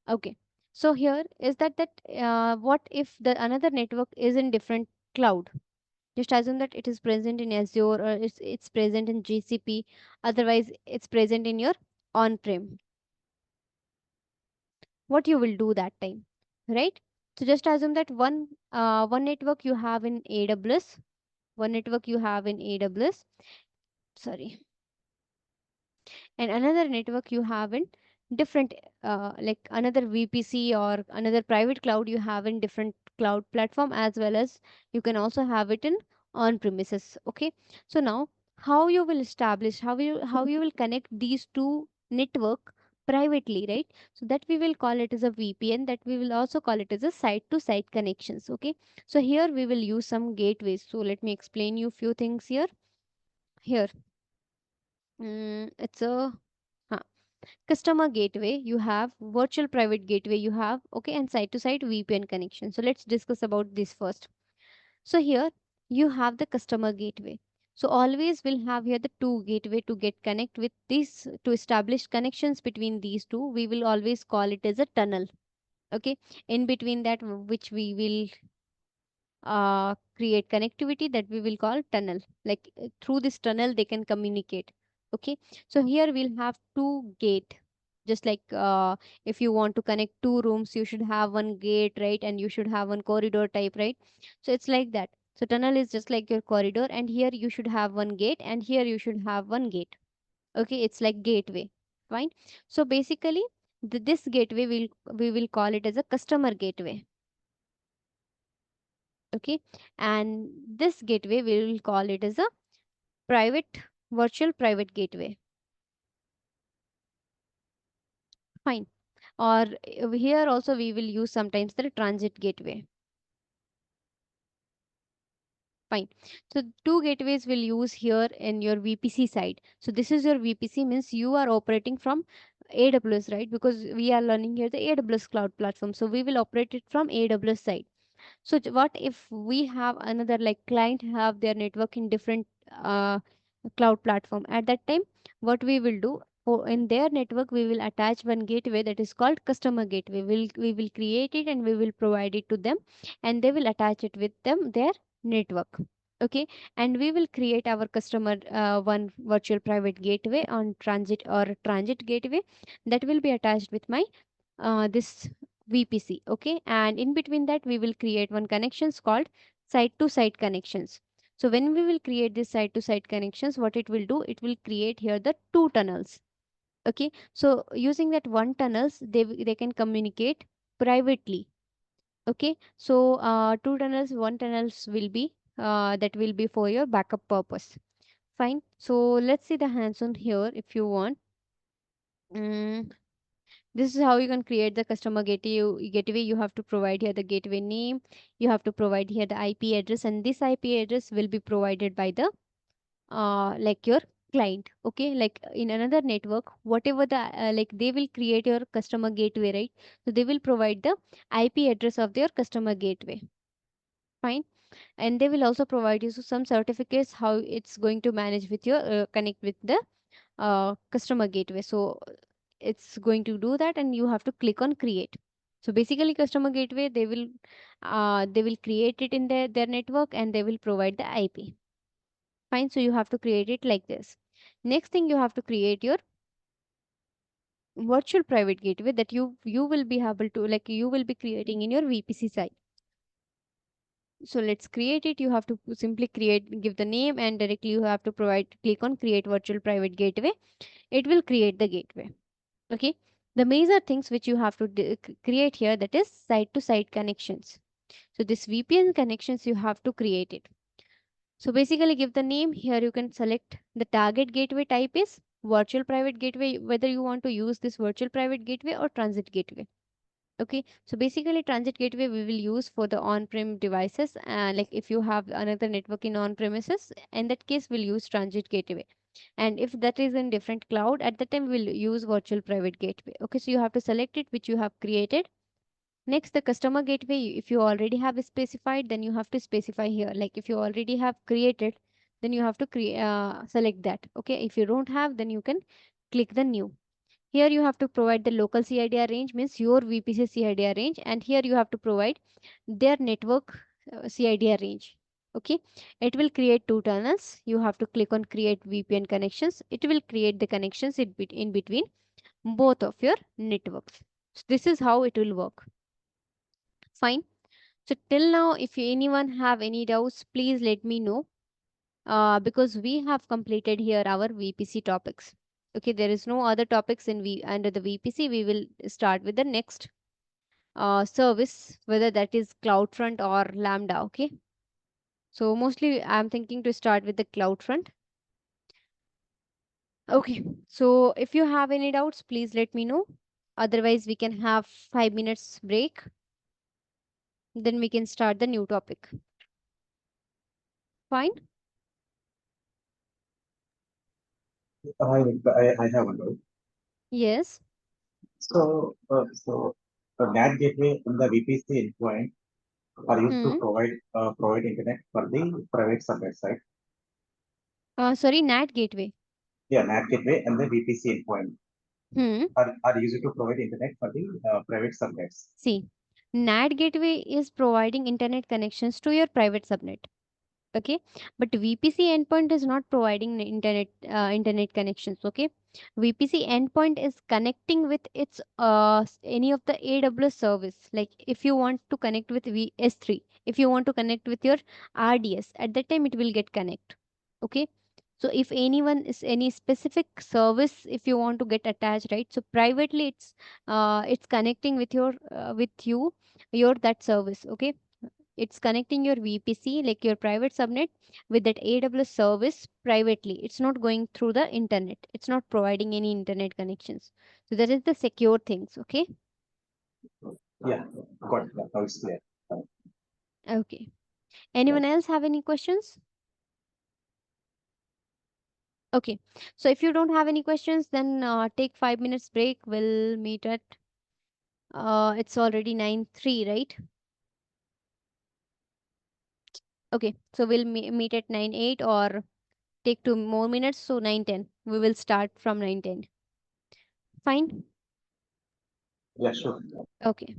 okay. So here is that what if the another network is in different cloud? Just assume that it is present in Azure or it's present in GCP. Otherwise, it's present in your on-prem. What you will do that time, right? So just assume that one network you have in AWS, one network you have in AWS, sorry, and another network you have in different like another VPC or another private cloud you have in different cloud platform, as well as you can also have it in on premises. Okay, so now how you will establish, how you will connect these two network privately, right? So that we will call it as a VPN, that we will also call it as a site to site connections. Okay, so here we will use some gateways. So let me explain you few things here. Here, it's a huh, customer gateway you have, virtual private gateway you have, okay, and site to site VPN connection. So let's discuss about this first. So here you have the customer gateway. So always we'll have here the two gateway to get connect with this, to establish connections between these two. We will always call it as a tunnel. Okay, in between that which we will create connectivity, that we will call tunnel. Like through this tunnel they can communicate. Okay, so here we'll have two gate. Just like if you want to connect two rooms, you should have one gate, right? And you should have one corridor type, right? So it's like that. So tunnel is just like your corridor, and here you should have one gate, and here you should have one gate. Okay, it's like gateway. Fine. So basically this gateway we will call it as a customer gateway. Okay, and this gateway we will call it as a private, virtual private gateway. Fine. Or here also we will use sometimes the transit gateway. Fine. So two gateways will use here in your VPC side. So this is your VPC, means you are operating from AWS, right? Because we are learning here the AWS cloud platform, so we will operate it from AWS side. So what if we have another like client have their network in different cloud platform? At that time, what we will do, for in their network we will attach one gateway that is called customer gateway. We will create it and we will provide it to them, and they will attach it with them their network. Okay, and we will create our customer one virtual private gateway on transit or transit gateway that will be attached with my this VPC. Okay, and in between that we will create one connections called site to site connections. So when we will create this site to site connections, what it will do, it will create here the two tunnels. Okay, so using that one tunnels, they can communicate privately. Okay, so two tunnels, one tunnels will be that will be for your backup purpose. Fine. So let's see the hands-on here if you want. Mm, this is how you can create the customer gateway. You have to provide here the gateway name. You have to provide here the IP address, and this IP address will be provided by the like your client. Okay, like in another network, whatever the like they will create your customer gateway, right? So they will provide the IP address of their customer gateway. Fine, and they will also provide you some certificates how it's going to manage with your connect with the customer gateway. So it's going to do that, and you have to click on create. So basically customer gateway, they will create it in their network, and they will provide the IP. Fine, so you have to create it like this. Next thing, you have to create your virtual private gateway that you will be able to, like, you will be creating in your VPC site. So let's create it. You have to simply create, give the name, and directly you have to provide, click on create virtual private gateway. It will create the gateway. Okay, the major things which you have to create here, that is site to site connections. So this VPN connections you have to create it. So basically give the name. Here you can select the target gateway type is virtual private gateway, whether you want to use this virtual private gateway or transit gateway. Okay, so basically transit gateway we will use for the on-prem devices, like if you have another network in on-premises, in that case we'll use transit gateway. And if that is in different cloud, at that time we'll use virtual private gateway. Okay, so you have to select it which you have created. Next, the customer gateway, if you already have specified, then you have to specify here. Like if you already have created, then you have to select that. Okay, if you don't have, then you can click the new. Here you have to provide the local CIDR range, means your VPC CIDR range, and here you have to provide their network CIDR range. Okay, it will create two tunnels. You have to click on create VPN connections. It will create the connections in between both of your networks. So this is how it will work. Fine. So till now, if anyone have any doubts, please let me know. Because we have completed here our VPC topics. Okay, there is no other topics in under the VPC. We will start with the next service, whether that is CloudFront or Lambda. Okay, so mostly I'm thinking to start with the CloudFront. Okay, so if you have any doubts, please let me know. Otherwise, we can have 5 minutes break. Then we can start the new topic. Fine. I have one doubt. Yes. So NAT gateway and the VPC endpoint are used to Hmm. provide internet for the private subnets, right? Sorry, NAT gateway. Yeah, NAT gateway and the VPC endpoint Hmm. are used to provide internet for the private subnets. See, NAT gateway is providing internet connections to your private subnet. Okay, but VPC endpoint is not providing the internet connections. Okay, VPC endpoint is connecting with its any of the AWS service. Like if you want to connect with VS3, if you want to connect with your RDS, at that time it will get connect. Okay, so if anyone is any specific service, if you want to get attached, right, so privately it's connecting with your that service. Okay, it's connecting your VPC, like your private subnet, with that AWS service privately. It's not going through the internet. It's not providing any internet connections. So that is the secure things. Okay. Yeah, got it. Now it's clear. Okay. Yeah, Anyone else have any questions? Okay. So if you don't have any questions, then take 5 minutes break. We'll meet at it's already 9:03, right? Okay. So we'll meet at 9:08 or take 2 more minutes. So 9:10. We will start from 9:10. Fine. yeah, sure. Okay.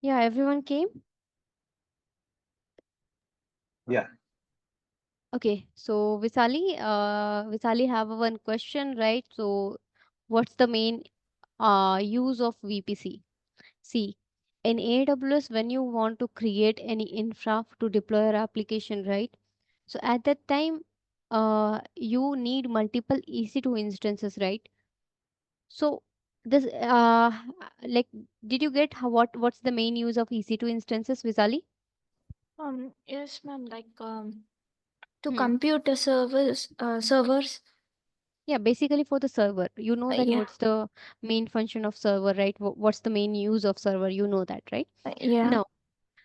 Yeah, everyone came. Yeah. Okay, so Visali have one question, right? So, what's the main use of VPC? See, in AWS, when you want to create any infra to deploy your application, right? So at that time, you need multiple EC2 instances, right? So this, like, did you get what's the main use of EC2 instances, Visali? Yes, ma'am. Like to Hmm. compute the servers. Yeah, basically for the server. You know that Yeah, what's the main function of server, right? What's the main use of server? You know that, right? yeah. Now,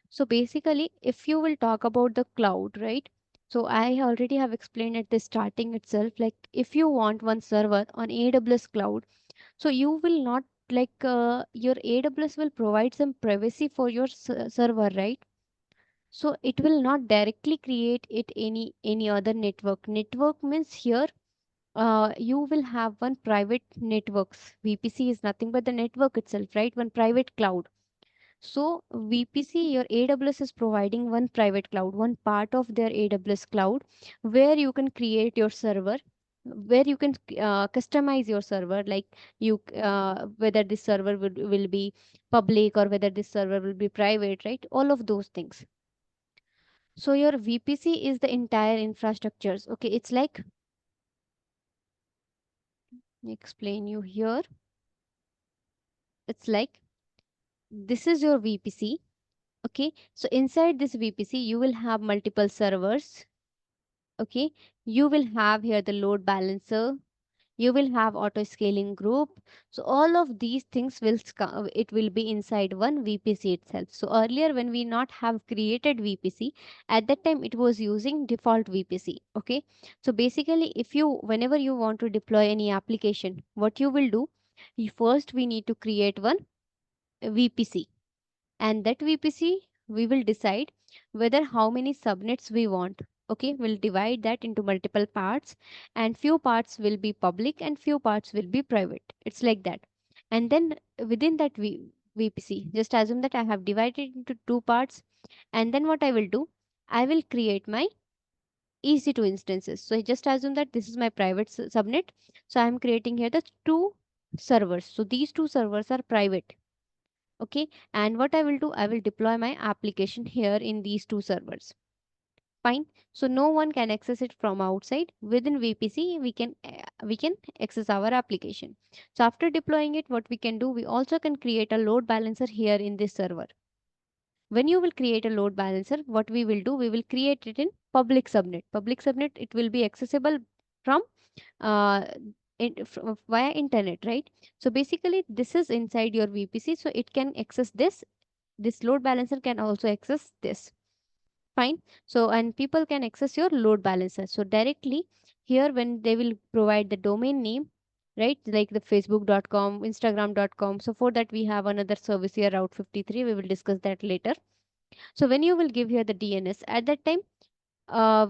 so basically, if you will talk about the cloud, right? So I already have explained at the starting itself, like if you want one server on AWS cloud, so you will not your AWS will provide some privacy for your server, right? So it will not directly create it any other network. Network means here you will have one private networks. VPC is nothing but the network itself, right? One private cloud. So VPC, your AWS is providing one private cloud, one part of their AWS cloud, where you can create your server, where you can customize your server, like whether this server will be public or whether this server will be private, right? All of those things. So your VPC is the entire infrastructures. Okay, it's like explain you here. It's like this is your VPC. Okay, so inside this VPC, you will have multiple servers. Okay, you will have here the load balancer, you will have auto scaling group. So all of these things it will be inside one VPC itself. So earlier when we not have created VPC, at that time it was using default VPC. Okay, so basically if you whenever you want to deploy any application, what you will do, first we need to create one VPC, and that VPC we will decide whether how many subnets we want. Okay, we'll divide that into multiple parts, and few parts will be public and few parts will be private. It's like that. And then within that VPC, just assume that I have divided into two parts, and then what I will do, I will create my EC2 instances. So just assume that this is my private subnet. So I am creating here the two servers. So these two servers are private. Okay, and what I will do, I will deploy my application here in these two servers. Fine. So no one can access it from outside. Within VPC we can access our application. So after deploying it, what we can do, we also can create a load balancer here in this server. When you will create a load balancer, what we will do, we will create it in public subnet. Public subnet, it will be accessible from uh, via internet, right? So basically this is inside your VPC, so it can access this load balancer can also access this. Fine. So and people can access your load balancer so directly here when they will provide the domain name, right? Like the facebook.com, instagram.com. So for that we have another service here, route 53. We will discuss that later. So when you will give here the DNS at that time,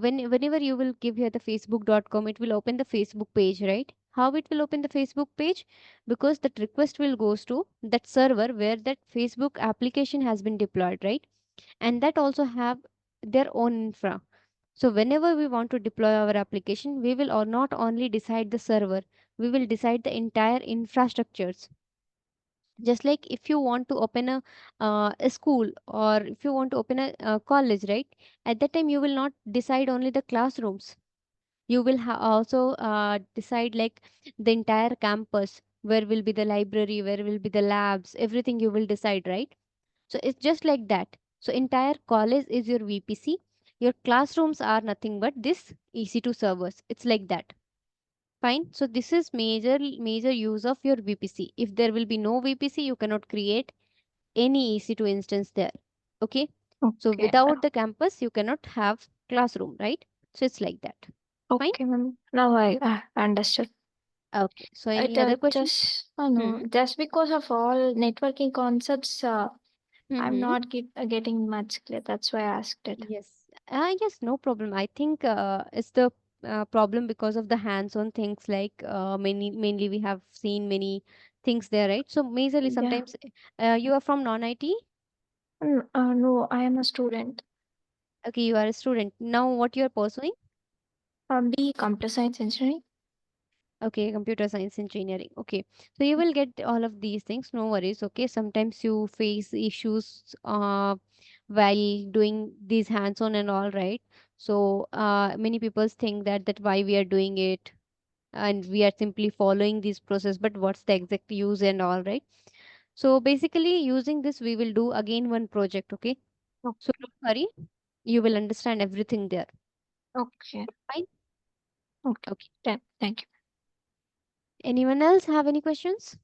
whenever you will give here the facebook.com, it will open the Facebook page, right? How it will open the Facebook page? Because that request will goes to that server where that Facebook application has been deployed, right? And that also have their own infra. So whenever we want to deploy our application, we will or not only decide the server, we will decide the entire infrastructures. Just like if you want to open a school, or if you want to open a college, right? At that time you will not decide only the classrooms, you will also decide like the entire campus, where will be the library, where will be the labs, everything you will decide, right? So it's just like that. So entire college is your VPC, your classrooms are nothing but this EC2 servers. It's like that. Fine. So this is major use of your VPC. If there will be no VPC, you cannot create any EC2 instance there. Okay. So Okay. without the campus, you cannot have classroom, right? So it's like that. Fine. Okay, ma'am. Now I understood. Okay. So any It other question? just no, Mm-hmm. just because of all networking concepts, I'm Mm-hmm. not getting much clear. That's why I asked it. Yes. Yes, no problem. I think it's the problem because of the hands-on things, like mainly we have seen many things there, right? So majorly Yeah. sometimes you are from non-IT. No, I am a student. Okay, you are a student. Now what you are pursuing? B computer science engineering. Okay, computer science engineering. Okay, so you will get all of these things. No worries. Okay, sometimes you face issues while doing these hands-on and all, right? So many people think that why we are doing it and we are simply following this process, but what's the exact use and all, right? So basically, using this, we will do again one project. Okay, Okay. so don't worry, you will understand everything there. Okay. Fine. Okay. Okay. Thank you. Anyone else have any questions?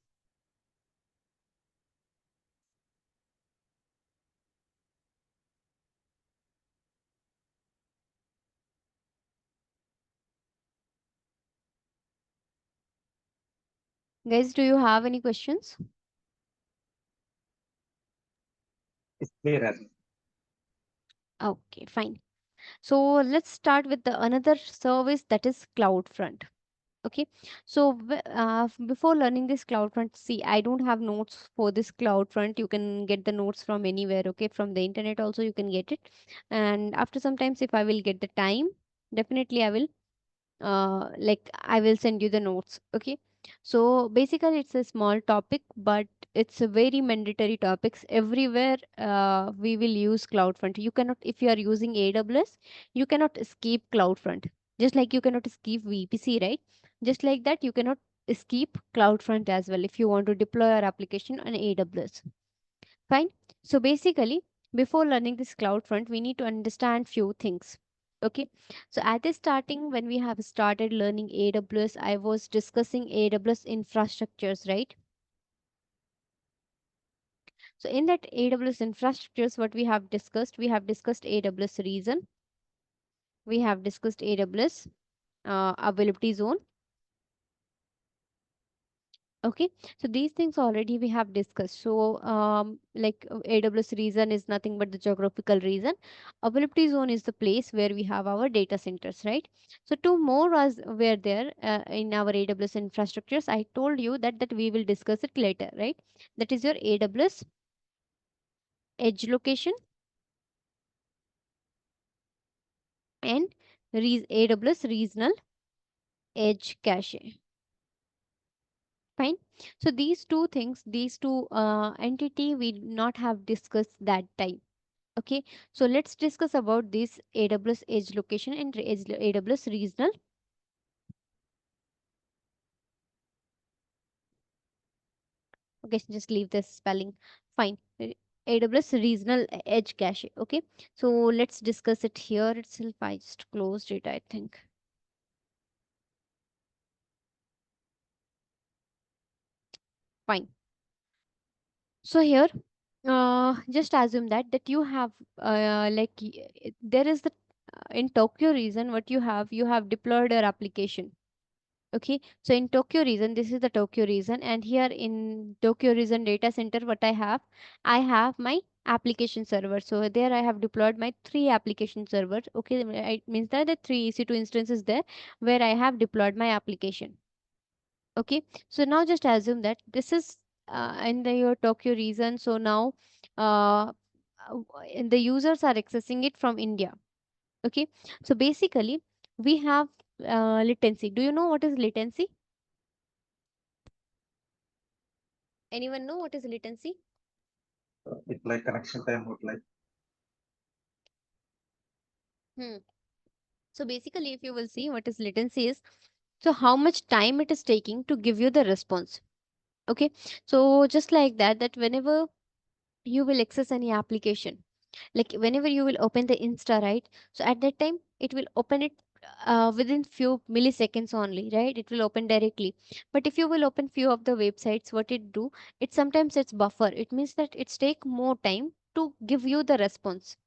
Guys, do you have any questions? It's clear as Okay, fine. So let's start with the another service that is CloudFront. Okay, so before learning this CloudFront, see, I don't have notes for this CloudFront. You can get the notes from anywhere. Okay, from the internet also you can get it. And after sometimes, if I will get the time, definitely I will like I will send you the notes. Okay, so basically it's a small topic, but it's a very mandatory topics everywhere. We will use CloudFront. You cannot, if you are using AWS, you cannot escape CloudFront. Just like you cannot escape VPC, right? Just like that, you cannot escape CloudFront as well if you want to deploy your application on AWS. Fine. So basically, before learning this CloudFront, we need to understand few things. Okay. So at the starting, when we have started learning AWS, I was discussing AWS infrastructures, right? So in that AWS infrastructures, what we have discussed AWS reason, we have discussed AWS availability zone. Okay, so these things already we have discussed. So, like AWS region is nothing but the geographical region. Availability zone is the place where we have our data centers, right? So, two more as were there in our AWS infrastructures. I told you that we will discuss it later, right? That is your AWS edge location and AWS regional edge cache. Fine. So these two things, these two entity we not have discussed that time. Okay, so let's discuss about this AWS edge location and AWS regional. Okay, so just leave this spelling. Fine. AWS regional edge cache. Okay, so let's discuss it here itself. I just closed it, I think. Fine. So here, just assume that you have there is the in Tokyo region what you have deployed your application. Okay, so in Tokyo region, this is the Tokyo region, and here in Tokyo region data center, what I have my application server. So there I have deployed my three application servers. Okay, it means that the three EC2 instances there where I have deployed my application. Okay, so now just assume that this is in the your Tokyo region. So now, uh, and the users are accessing it from India. Okay, so basically we have latency. Do you know what is latency? Anyone know what is latency? it's like connection time would like Hmm. So basically, if you will see what is latency is, so how much time it is taking to give you the response. Okay. So just like that whenever you will access any application, like whenever you will open the Insta, right? So at that time, it will open it within few milliseconds only, right? It will open directly. But if you will open few of the websites, what it do, it sometimes it's buffer. It means that it's take more time to give you the response.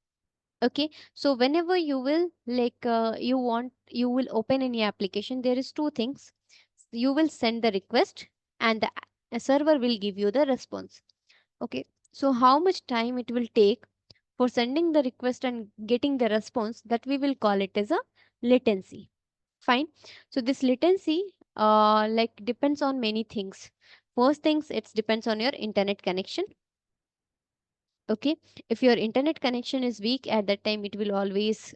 Okay, so whenever you will you will open any application, there is two things. You will send the request and the server will give you the response. Okay, so how much time it will take for sending the request and getting the response, that we will call it as a latency. Fine. So this latency like depends on many things. First things, it depends on your internet connection. Okay, if your internet connection is weak, at that time it will always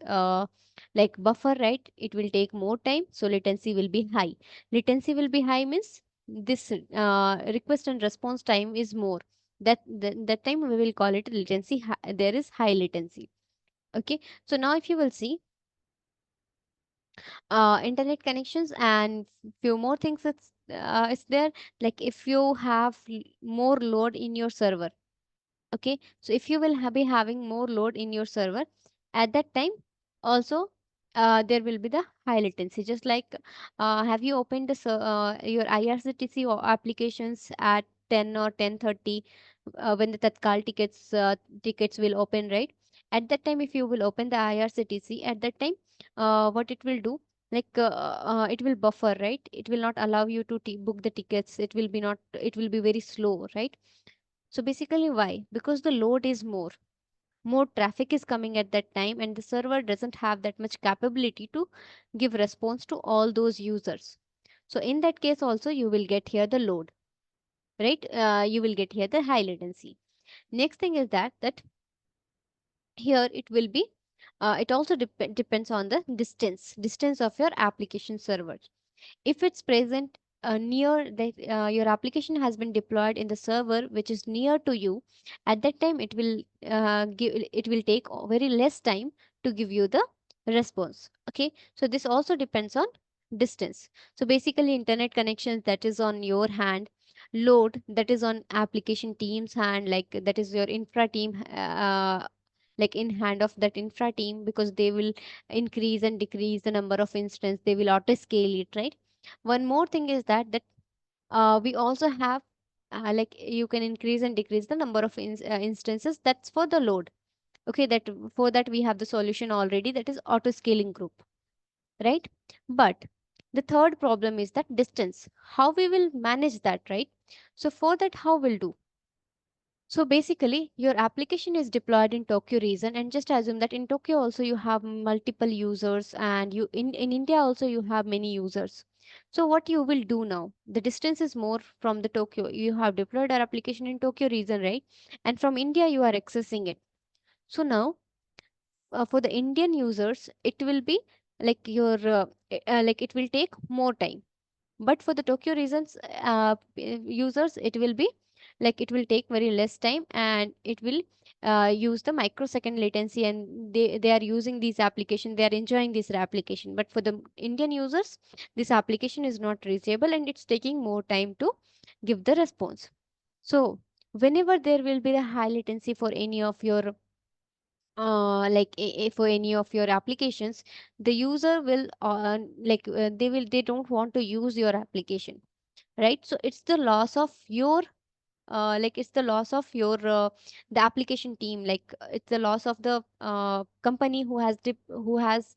like buffer, right? It will take more time, so latency will be high. Latency will be high means this request and response time is more. That time we will call it latency. There is high latency. Okay, so now if you will see internet connections and few more things, it's there. Like if you have more load in your server. Okay, so if you will be having more load in your server, at that time also there will be the high latency. Just like have you opened your IRCTC or applications at 10 or 10:30 when the Tatkal tickets will open, right? At that time, if you will open the IRCTC, at that time what it will do, like it will buffer, right? It will not allow you to book the tickets. It will be very slow, right? So basically, why? Because the load is more. More traffic is coming at that time, and the server doesn't have that much capability to give response to all those users. So in that case, also you will get here the load, right? You will get here the high latency. Next thing is that here it will be. It also depends on the distance of your application server. If it's present near that your application has been deployed in the server which is near to you, at that time it will take very less time to give you the response. Okay, so this also depends on distance. So basically internet connections, that is on your hand. Load, that is on application team's hand, like that is your infra team, like in hand of that infra team, because they will increase and decrease the number of instance, they will auto scale it, right? One more thing is that we also have like you can increase and decrease the number of instances. That's for the load. Okay, that for that we have the solution already, that is auto scaling group, right? But the third problem is that distance, how we will manage that, right? So for that, how we'll do? So basically, your application is deployed in Tokyo region, and just assume that in Tokyo also you have multiple users, and in India also you have many users. So what you will do now? The distance is more from the Tokyo. You have deployed our application in Tokyo region, right? And from India you are accessing it. So now for the Indian users, it will be like like it will take more time, but for the Tokyo regions users, it will be like it will take very less time, and it will use the microsecond latency, and they are using these application, they are enjoying this application. But for the Indian users, this application is not reachable, and it's taking more time to give the response. So whenever there will be a high latency for any of your for any of your applications, the user will they don't want to use your application, right? So it's the loss of your it's the loss of your the application team, it's the loss of the company who has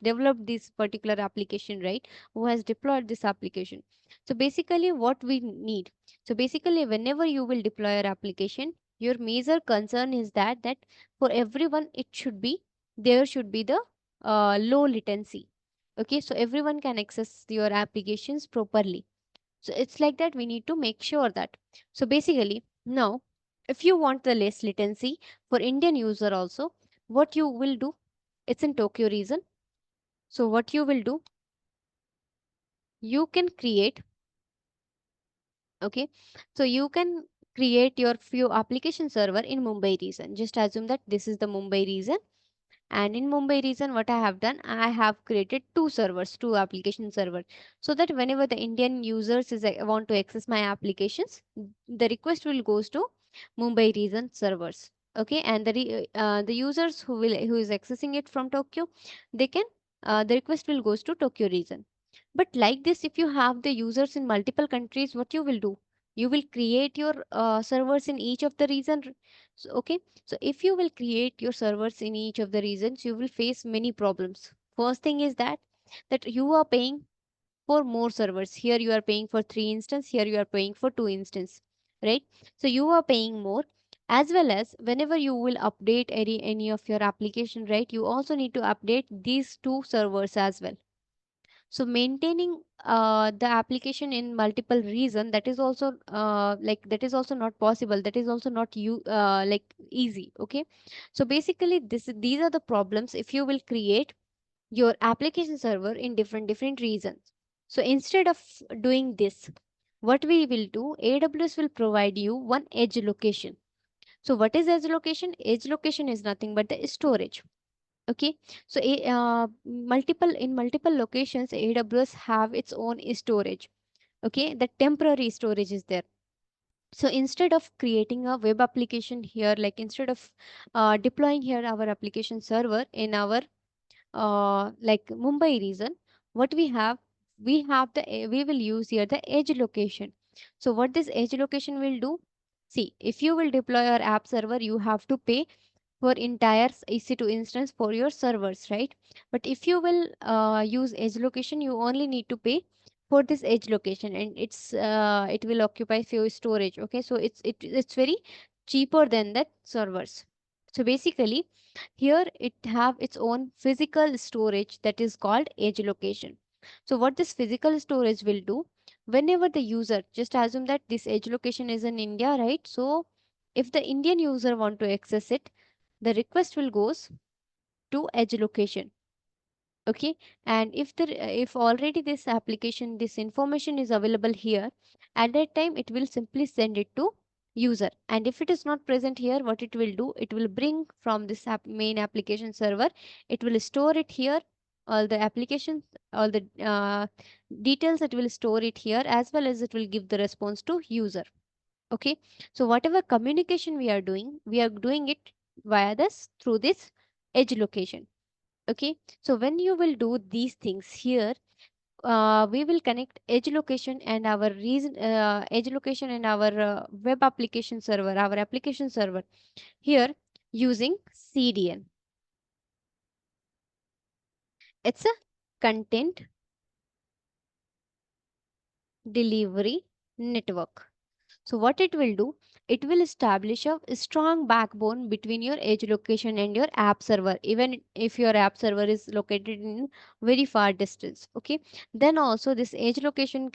developed this particular application, right? Who has deployed this application. So basically what we need, so basically whenever you will deploy your application, your major concern is that for everyone it should be, there should be the low latency. Okay, so everyone can access your applications properly. So it's like that we need to make sure that. So basically, now, if you want the less latency for Indian user also, what you will do, it's in Tokyo region. So what you will do, you can create, okay, so you can create your few application server in Mumbai region. Just assume that this is the Mumbai region. And in Mumbai region, what I have done, I have created two servers, two application server, so that whenever the Indian users want to access my applications, the request will goes to Mumbai region servers. Okay, and the users who is accessing it from Tokyo, they can the request will goes to Tokyo region. But like this, if you have the users in multiple countries, what you will do? You will create your servers in each of the region. So, okay, so if you will create your servers in each of the regions, you will face many problems. First thing is that you are paying for more servers. Here you are paying for 3 instance, here you are paying for 2 instance, right? So you are paying more, as well as whenever you will update any of your application, right? You also need to update these two servers as well. So maintaining the application in multiple region, that is also that is also not possible, that is also not easy. Okay, so basically these are the problems if you will create your application server in different regions. So instead of doing this, what we will do, AWS will provide you one edge location. So what is edge location? Edge location is nothing but the storage. Okay, so multiple locations AWS have its own storage. Okay, the temporary storage is there. So instead of creating a web application here, like instead of deploying here our application server in our Mumbai region, what we will use here the edge location. So what this edge location will do, see, if you will deploy your app server, you have to pay for entire EC2 instance for your servers, right? But if you will use edge location, you only need to pay for this edge location, and it will occupy few storage. Okay, so it's very cheaper than that servers. So basically here it have its own physical storage that is called edge location. So what this physical storage will do, whenever the user, just assume that this edge location is in India, right? So if the Indian user want to access it, the request will goes to edge location. Okay, and if already this application, this information is available here, at that time it will simply send it to user. And if it is not present here, what it will do, it will bring from this main application server, it will store it here, all the applications, all the details, it will store it here, as well as it will give the response to user. Okay, so whatever communication we are doing it via this, through this edge location. Okay, so when you will do these things here, we will connect edge location and our edge location and our web application server, our application server here, using CDN. It's a content delivery network. So what it will do, it will establish a strong backbone between your edge location and your app server, even if your app server is located in very far distance. Okay, then also this edge location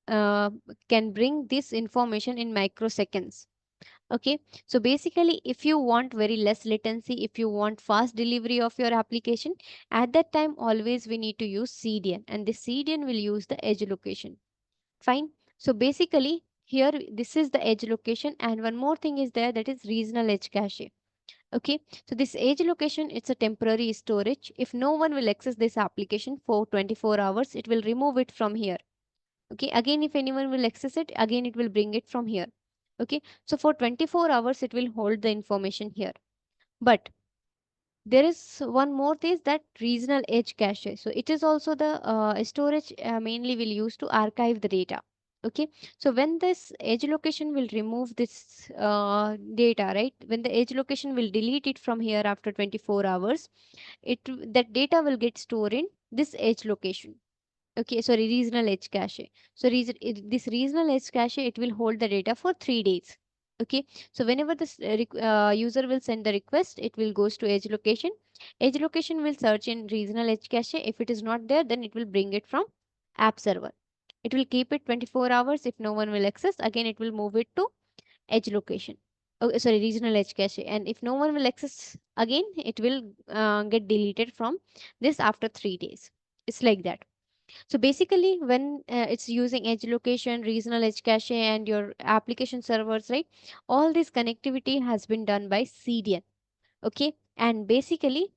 uh, can bring this information in microseconds. Okay, so basically if you want very less latency, if you want fast delivery of your application, at that time always we need to use CDN, and the CDN will use the edge location. Fine. So basically here this is the edge location, and one more thing is there, that is regional edge cache. Okay, so this edge location, it's a temporary storage. If no one will access this application for 24 hours, it will remove it from here. Okay, again if anyone will access it, again it will bring it from here. Okay, so for 24 hours it will hold the information here. But there is one more thing, is that regional edge cache. So it is also the storage mainly will use to archive the data. Okay, so when this edge location will remove this data, right, when the edge location will delete it from here after 24 hours, that data will get stored in this edge location. Okay, sorry, regional edge cache. So this regional edge cache, it will hold the data for 3 days. Okay, so whenever this user will send the request, it will goes to edge location. Edge location will search in regional edge cache. If it is not there, then it will bring it from app server. It will keep it 24 hours. If no one will access, again it will move it to edge location. Oh, sorry, regional edge cache. And if no one will access, again it will get deleted from this after 3 days. It's like that. So basically, when it's using edge location, regional edge cache, and your application servers, right? All this connectivity has been done by CDN. Okay, and basically,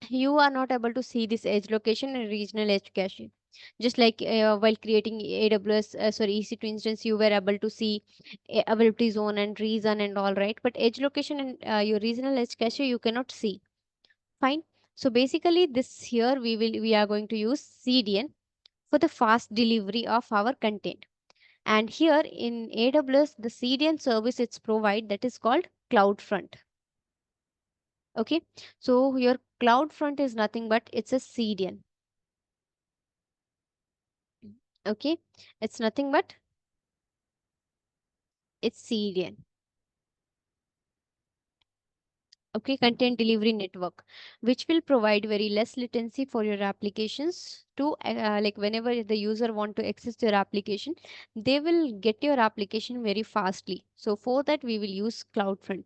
you are not able to see this edge location and regional edge cache. Just like while creating AWS, EC2 instance, you were able to see availability zone and region and all, right? But edge location and your regional edge cache, you cannot see. Fine. So basically, this here we are going to use CDN for the fast delivery of our content. And here in AWS, the CDN service it's provide, that is called CloudFront. Okay, so your CloudFront is nothing but it's a CDN. Okay, it's nothing but it's CDN. okay, content delivery network, which will provide very less latency for your applications to like whenever the user want to access your application, they will get your application very fastly. So for that we will use CloudFront.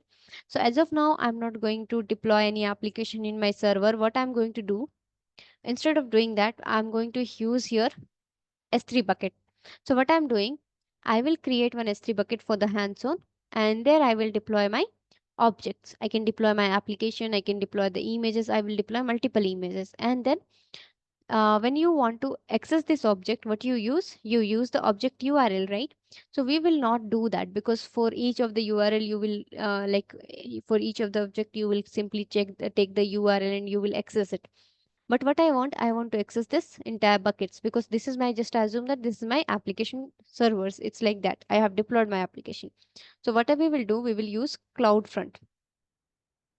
So as of now, I'm not going to deploy any application in my server. What I'm going to do, instead of doing that, I'm going to use here S3 bucket. So what I'm doing, I will create one S3 bucket for the hands-on, and there I will deploy my objects. I can deploy my application, I can deploy the images, I will deploy multiple images. And then when you want to access this object, what you use the object URL, right? So we will not do that, because for each of the URL you will for each of the object you will simply take the URL and you will access it. But what I want to access this entire buckets, because this is my, just assume that this is my application servers. It's like that. I have deployed my application. So what we will do, we will use CloudFront.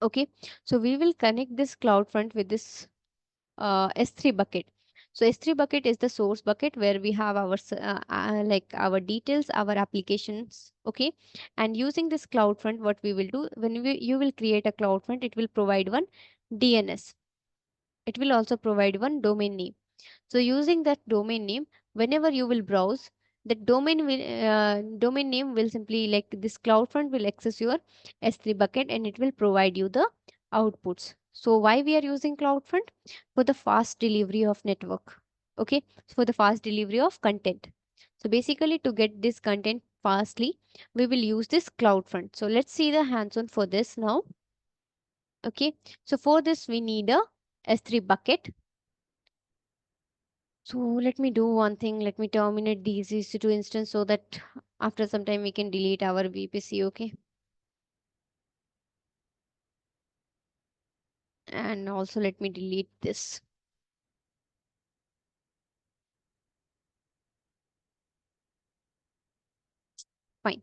Okay. So we will connect this CloudFront with this S3 bucket. So S3 bucket is the source bucket where we have our like our details, our applications. Okay. And using this CloudFront, what we will do, when you will create a CloudFront, it will provide one DNS. It will also provide one domain name. So using that domain name, whenever you will browse, the domain name will simply, like, this CloudFront will access your S3 bucket and it will provide you the outputs. So why we are using CloudFront? For the fast delivery of network. Okay, for the fast delivery of content. So basically, to get this content fastly, we will use this CloudFront. So let's see the hands-on for this now. Okay, so for this we need a S3 bucket. So let me do one thing. Let me terminate these EC2 instance so that after some time we can delete our VPC. Okay. And also let me delete this. Fine.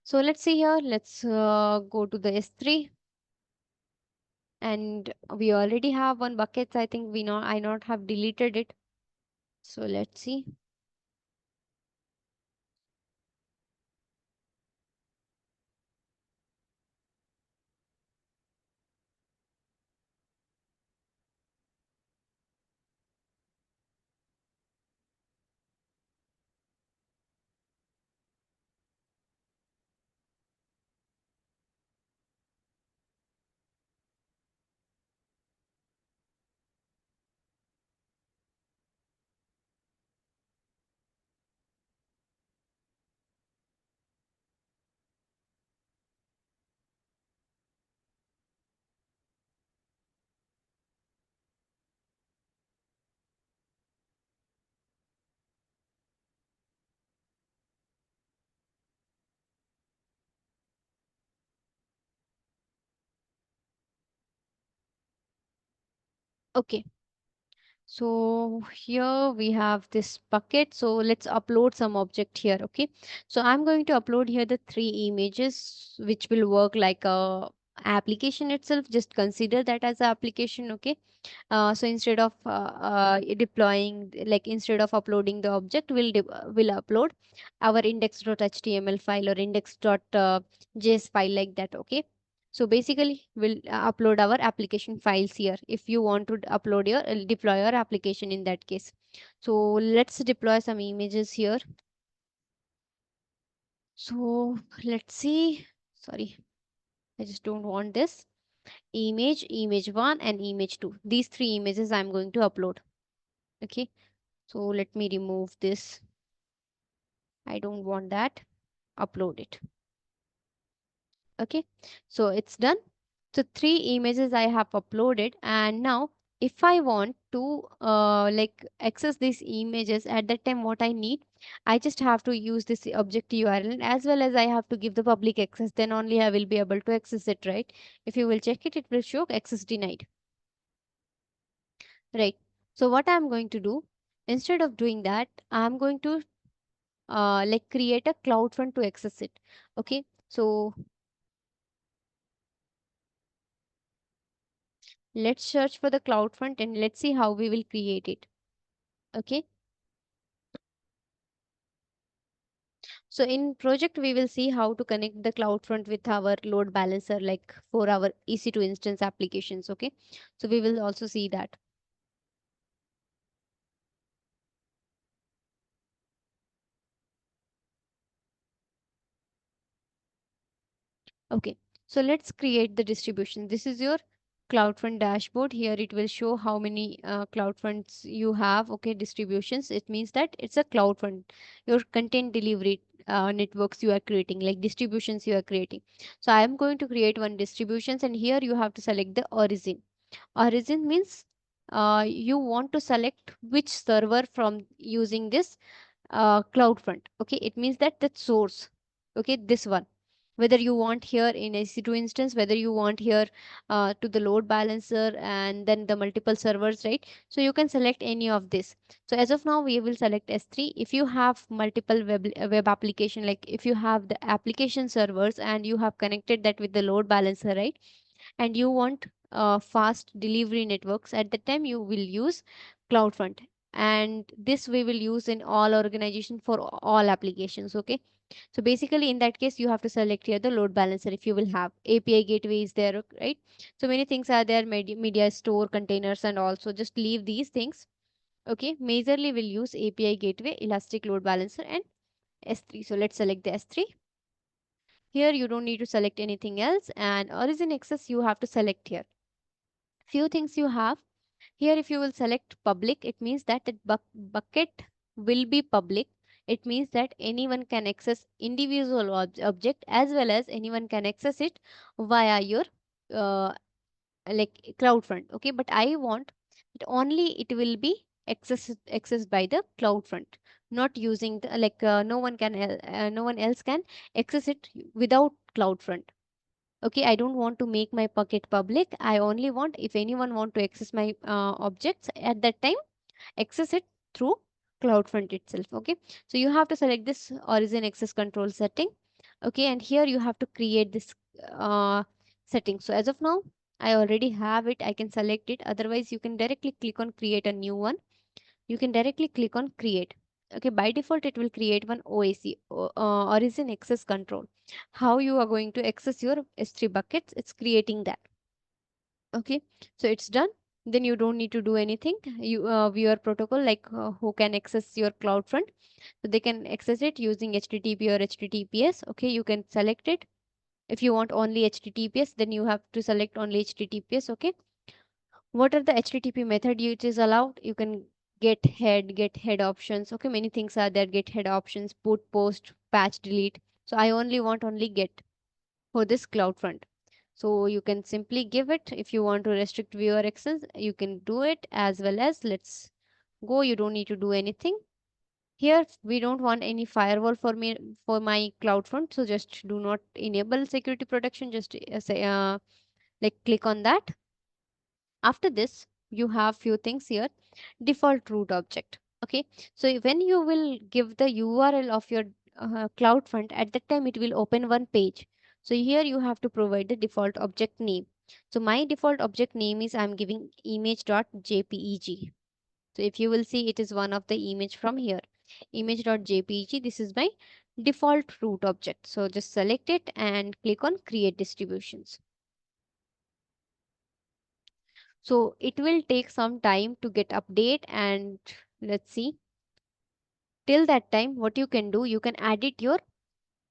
So let's see here. Let's go to the S3. And we already have one bucket. I think I not have deleted it. So let's see. Okay. So here we have this bucket. So let's upload some object here. Okay. So I'm going to upload here the 3 images, which will work like a application itself. Just consider that as a application. Okay. So instead of deploying, like instead of uploading the object, we'll upload our index.html file or index.js file, like that. Okay. So basically, we'll upload our application files here if you want to deploy your application in that case. So let's deploy some images here. So let's see. Sorry, I just don't want this. Image 1 and image 2. These 3 images I'm going to upload. Okay. So let me remove this. I don't want that. Upload it. Okay. So it's done. So 3 images I have uploaded, and now if I want to like access these images at that time, what I need, I just have to use this object URL, as well as I have to give the public access. Then only I will be able to access it, right? If you will check it, it will show access denied. Right. So what I'm going to do, instead of doing that, I'm going to like create a CloudFront to access it. Okay. So let's search for the CloudFront and let's see how we will create it. Okay. So in project, we will see how to connect the CloudFront with our load balancer, like for our EC2 instance applications. Okay. So we will also see that. Okay. So let's create the distribution. This is your CloudFront dashboard. Here it will show how many CloudFronts you have. Okay. Distributions. It means that it's a CloudFront, your content delivery networks you are creating, like distributions you are creating. So I am going to create one distributions, and here you have to select the origin. Origin means you want to select which server from using this CloudFront. Okay, it means that that source. Okay, this one. Whether you want here in EC2 instance, whether you want here to the load balancer and then the multiple servers, right? So you can select any of this. So as of now, we will select S3. If you have multiple web application, like if you have the application servers and you have connected that with the load balancer, right? And you want fast delivery networks, at that time you will use CloudFront, and this we will use in all organization for all applications. Okay, so basically in that case you have to select here the load balancer. If you will have API gateway is there, right? So many things are there, media store containers, and also just leave these things. Okay, majorly we'll use API gateway, elastic load balancer, and S3. So let's select the S3. Here you don't need to select anything else, and origin access you have to select here. Few things you have here. If you will select public, it means that the bucket will be public. It means that anyone can access individual object, as well as anyone can access it via your uh, like CloudFront. Okay, but I want that only it will be accessed by the CloudFront, not using the no one can no one else can access it without CloudFront. Okay, I don't want to make my bucket public. I only want, if anyone want to access my objects at that time, access it through CloudFront itself. Okay, so you have to select this origin access control setting. Okay, and here you have to create this uh, setting. So as of now, I already have it. I can select it. Otherwise, you can directly click on create a new one. You can directly click on create. Okay, by default it will create one OAC, origin access control. How you are going to access your S3 buckets, it's creating that. Okay, so it's done. Then you don't need to do anything. You viewer protocol, like who can access your CloudFront, so they can access it using HTTP or HTTPS. Okay, you can select it. If you want only HTTPS, then you have to select only HTTPS. Okay, what are the HTTP method it is allowed? You can get head options. Okay, many things are there. Get head options, put, post, patch, delete. So I only want only get for this CloudFront. So you can simply give it. If you want to restrict viewer access, you can do it, as well as let's go. You don't need to do anything. Here we don't want any firewall for me, for my CloudFront. So just do not enable security protection. Just say like click on that. After this, you have few things here. Default root object. Okay, so when you will give the URL of your CloudFront, at that time it will open one page. So here you have to provide the default object name. So my default object name is, I'm giving image.jpeg. So if you will see, it is one of the image from here, image.jpeg. This is my default root object. So just select it and click on create distributions. So it will take some time to get update, and let's see. Till that time, what you can do, you can edit your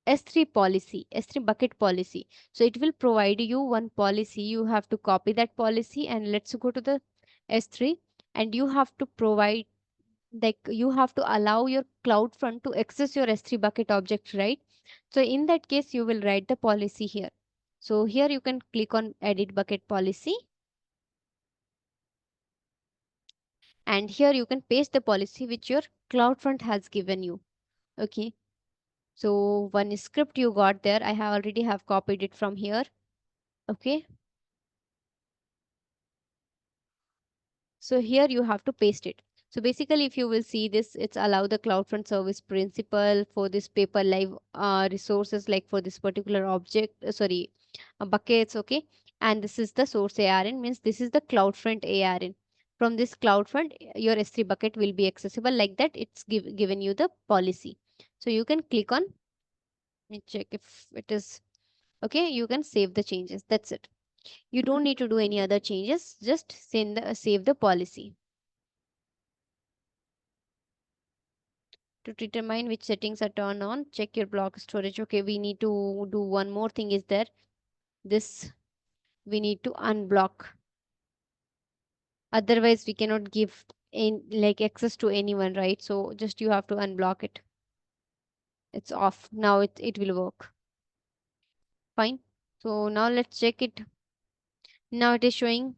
S3 policy, S3 bucket policy. So it will provide you one policy. You have to copy that policy, and let's go to the S3, and you have to provide, like you have to allow your CloudFront to access your S3 bucket object, right? So in that case, you will write the policy here. So here you can click on edit bucket policy, and here you can paste the policy which your CloudFront has given you. Okay, so one script you got there, I have already have copied it from here. Okay, so here you have to paste it. So basically, if you will see this, it's allow the CloudFront service principal for this paper live resources, like for this particular object, sorry, buckets. Okay, and this is the source ARN, means this is the CloudFront ARN. From this CloudFront, your S3 bucket will be accessible, like that. It's given you the policy. So you can click on You check if it is okay. You can save the changes. That's it. You don't need to do any other changes. Just save the policy. To determine which settings are turned on, check your block storage. Okay, we need to do one more thing is there. This we need to unblock. Otherwise, we cannot give in like access to anyone, right? So just you have to unblock it. It's off. Now it will work. Fine. So now let's check it. Now it is showing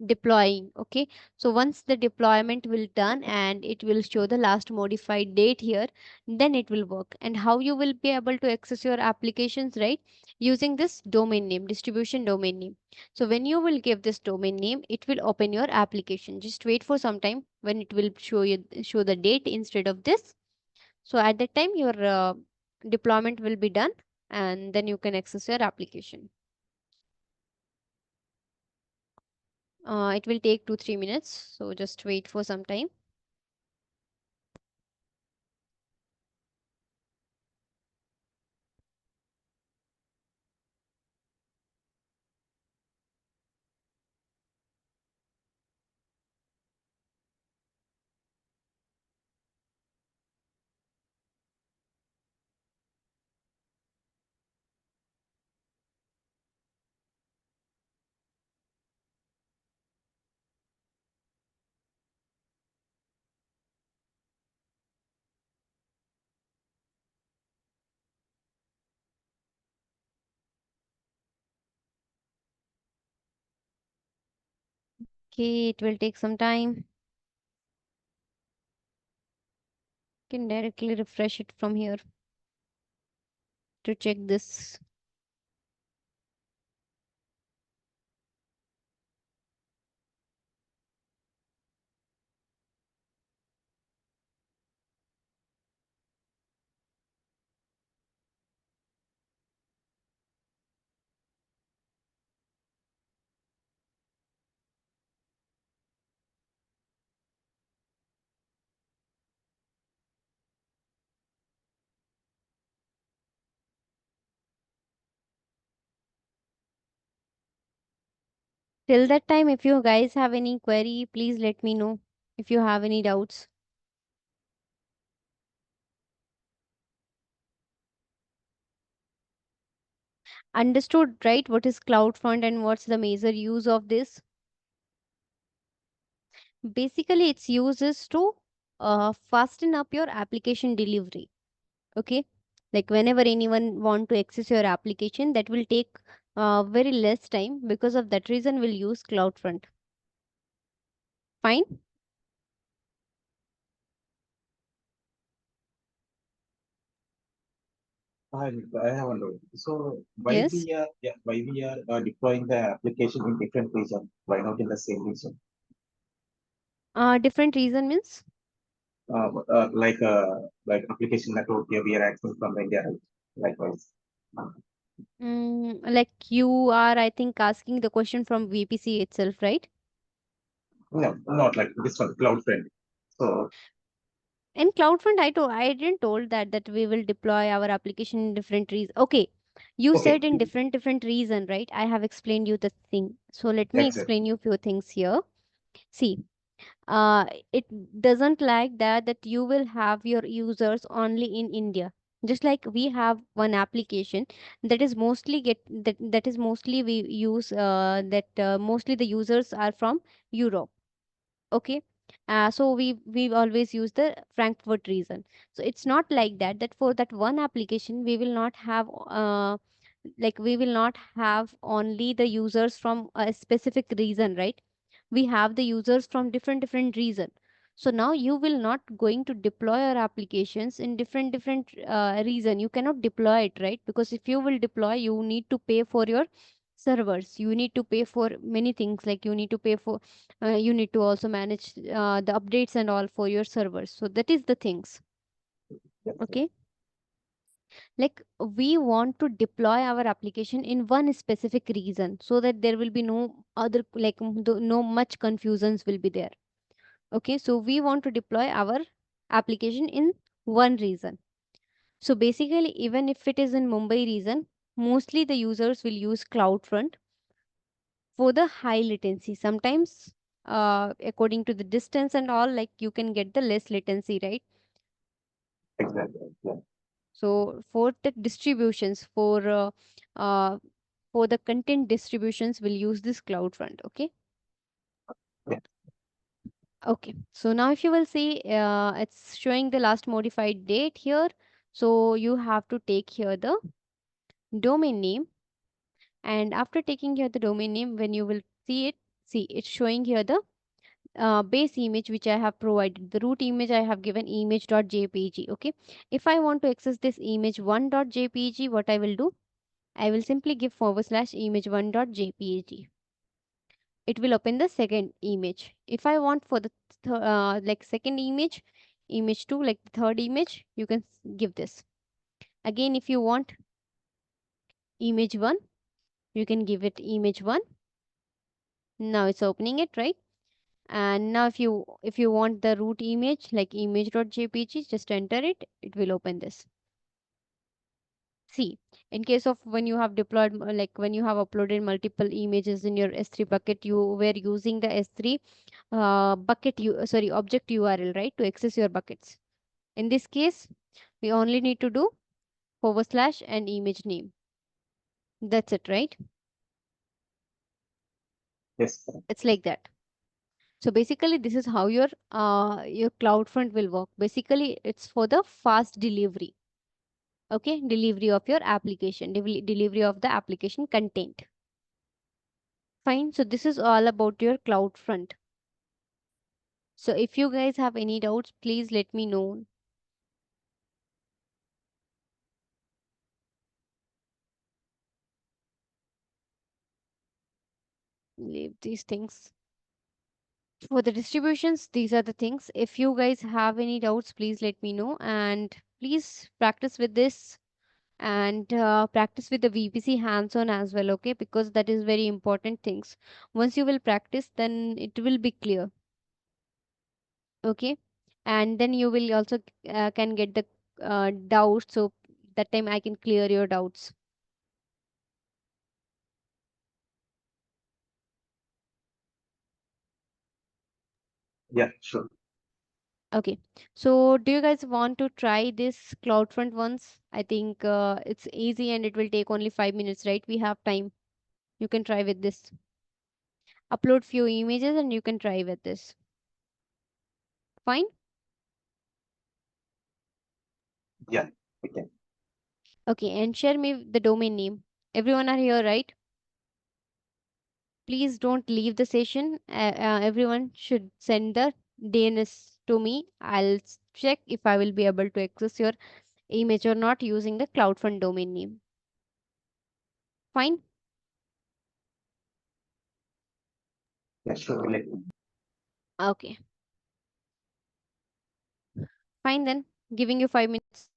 deploying. Okay, so once the deployment will done and it will show the last modified date here, then it will work. And how you will be able to access your applications, right? Using this domain name, distribution domain name. So when you will give this domain name, it will open your application. Just wait for some time when it will show the date instead of this. So at that time your deployment will be done, and then you can access your application. It will take 2-3 minutes, so just wait for some time. Okay, it will take some time. You can directly refresh it from here to check this. Till that time, if you guys have any query, please let me know if you have any doubts. Understood, right? What is CloudFront and what's the major use of this? Basically, its use is to fasten up your application delivery. Okay, like whenever anyone want to access your application, that will take very less time. Because of that reason, we'll use CloudFront. Fine. I have wondered. So Yes. why we are deploying the application in different region? Why not in the same region? Different reason means. Like application network here we are accessing from India, right? Likewise. Like you are, I think, asking the question from VPC itself, right? No, not like this one, cloud friend. So In CloudFront, I didn't told that we will deploy our application in different reason. Okay, you okay, said in different reason, right? I have explained you the thing. So let me that's it. explain you few things here. See, it doesn't like that you will have your users only in India. Just like we have one application that is mostly that is mostly we use that mostly the users are from Europe. Okay, so we always use the Frankfurt region. So it's not like that for that one application we will not have like we will not have only the users from a specific region, right? We have the users from different region. So now you will not going to deploy your applications in different region. You cannot deploy it, right? Because if you will deploy, you need to pay for your servers, you need to pay for many things, like you need to pay for you need to also manage the updates and all for your servers. So that is the things. That's it. Okay, like we want to deploy our application in one specific reason so that there will be no other like no much confusions will be there. Okay, so we want to deploy our application in one reason. So basically, even if it is in Mumbai region, mostly the users will use CloudFront for the high latency. Sometimes, according to the distance and all, like you can get the less latency, right? Exactly. Yeah. So for the distributions, uh, for the content distributions, we'll use this CloudFront. Okay. Yeah. Okay. So now if you will see, it's showing the last modified date here. So you have to take here the domain name, and after taking here the domain name, when you will see it's showing here the base image which I have provided. The root image I have given image.jpg. Okay. If I want to access this image1.jpg, what I will do? I will simply give / image1.jpg. It will open the second image. If I want for the like second image, image2, like the third image, you can give this. Again, if you want image1, you can give it image1. Now it's opening it, right? And now if you want the root image like image.jpg, just enter it, it will open this. See, in case of when you have deployed like when you have uploaded multiple images in your S3 bucket, you were using the S3 bucket object URL, right, to access your buckets. In this case, we only need to do / and image name. That's it, right? Yes. It's like that. So basically, this is how your CloudFront will work. Basically, it's for the fast delivery. Okay, delivery of your application, delivery of the application content. Fine. So this is all about your CloudFront. So if you guys have any doubts, please let me know. Leave these things. For the distributions, these are the things. If you guys have any doubts, please let me know, and please practice with this, and practice with the VPC hands-on as well, okay? Because that is very important things. Once you will practice, then it will be clear, okay? And then you will also can get the doubts, so that time I can clear your doubts. Yeah, sure. Okay, so do you guys want to try this CloudFront once? I think it's easy and it will take only 5 minutes, right? We have time. You can try with this. Upload few images and you can try with this. Fine? Yeah, we can. Okay, and share me the domain name. Everyone are here, right? Please don't leave the session. Everyone should send the DNS to me. I'll check if I will be able to access your image or not using the CloudFront domain name. Fine? Yeah, sure. We'll let you. Okay. Fine then. Giving you 5 minutes.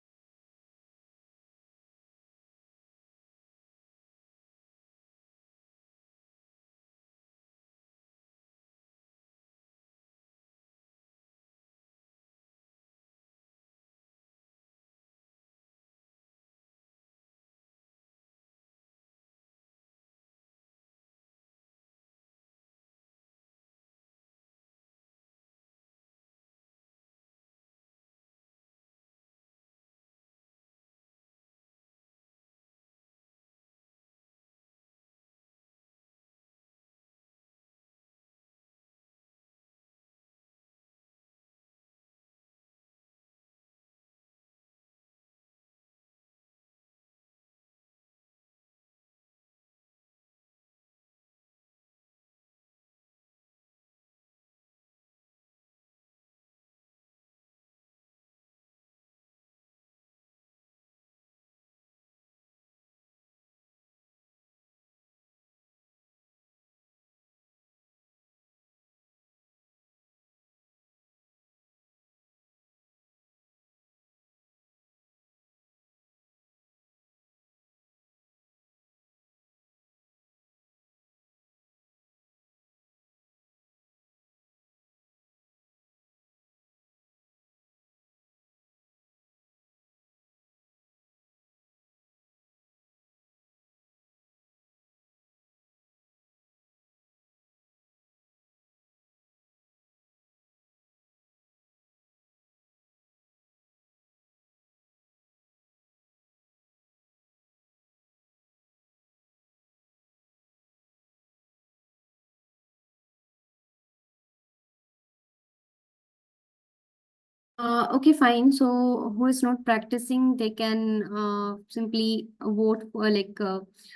Okay, fine. So who is not practicing, they can simply vote for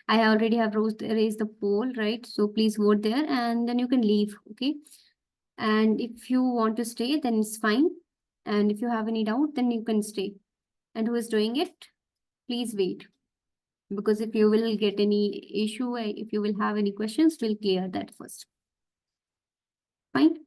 I already have raised the poll, right? So please vote there and then you can leave, okay? And if you want to stay, then it's fine. And if you have any doubt, then you can stay. And who is doing it, please wait. Because if you will get any issue, if you will have any questions, we'll clear that first. Fine.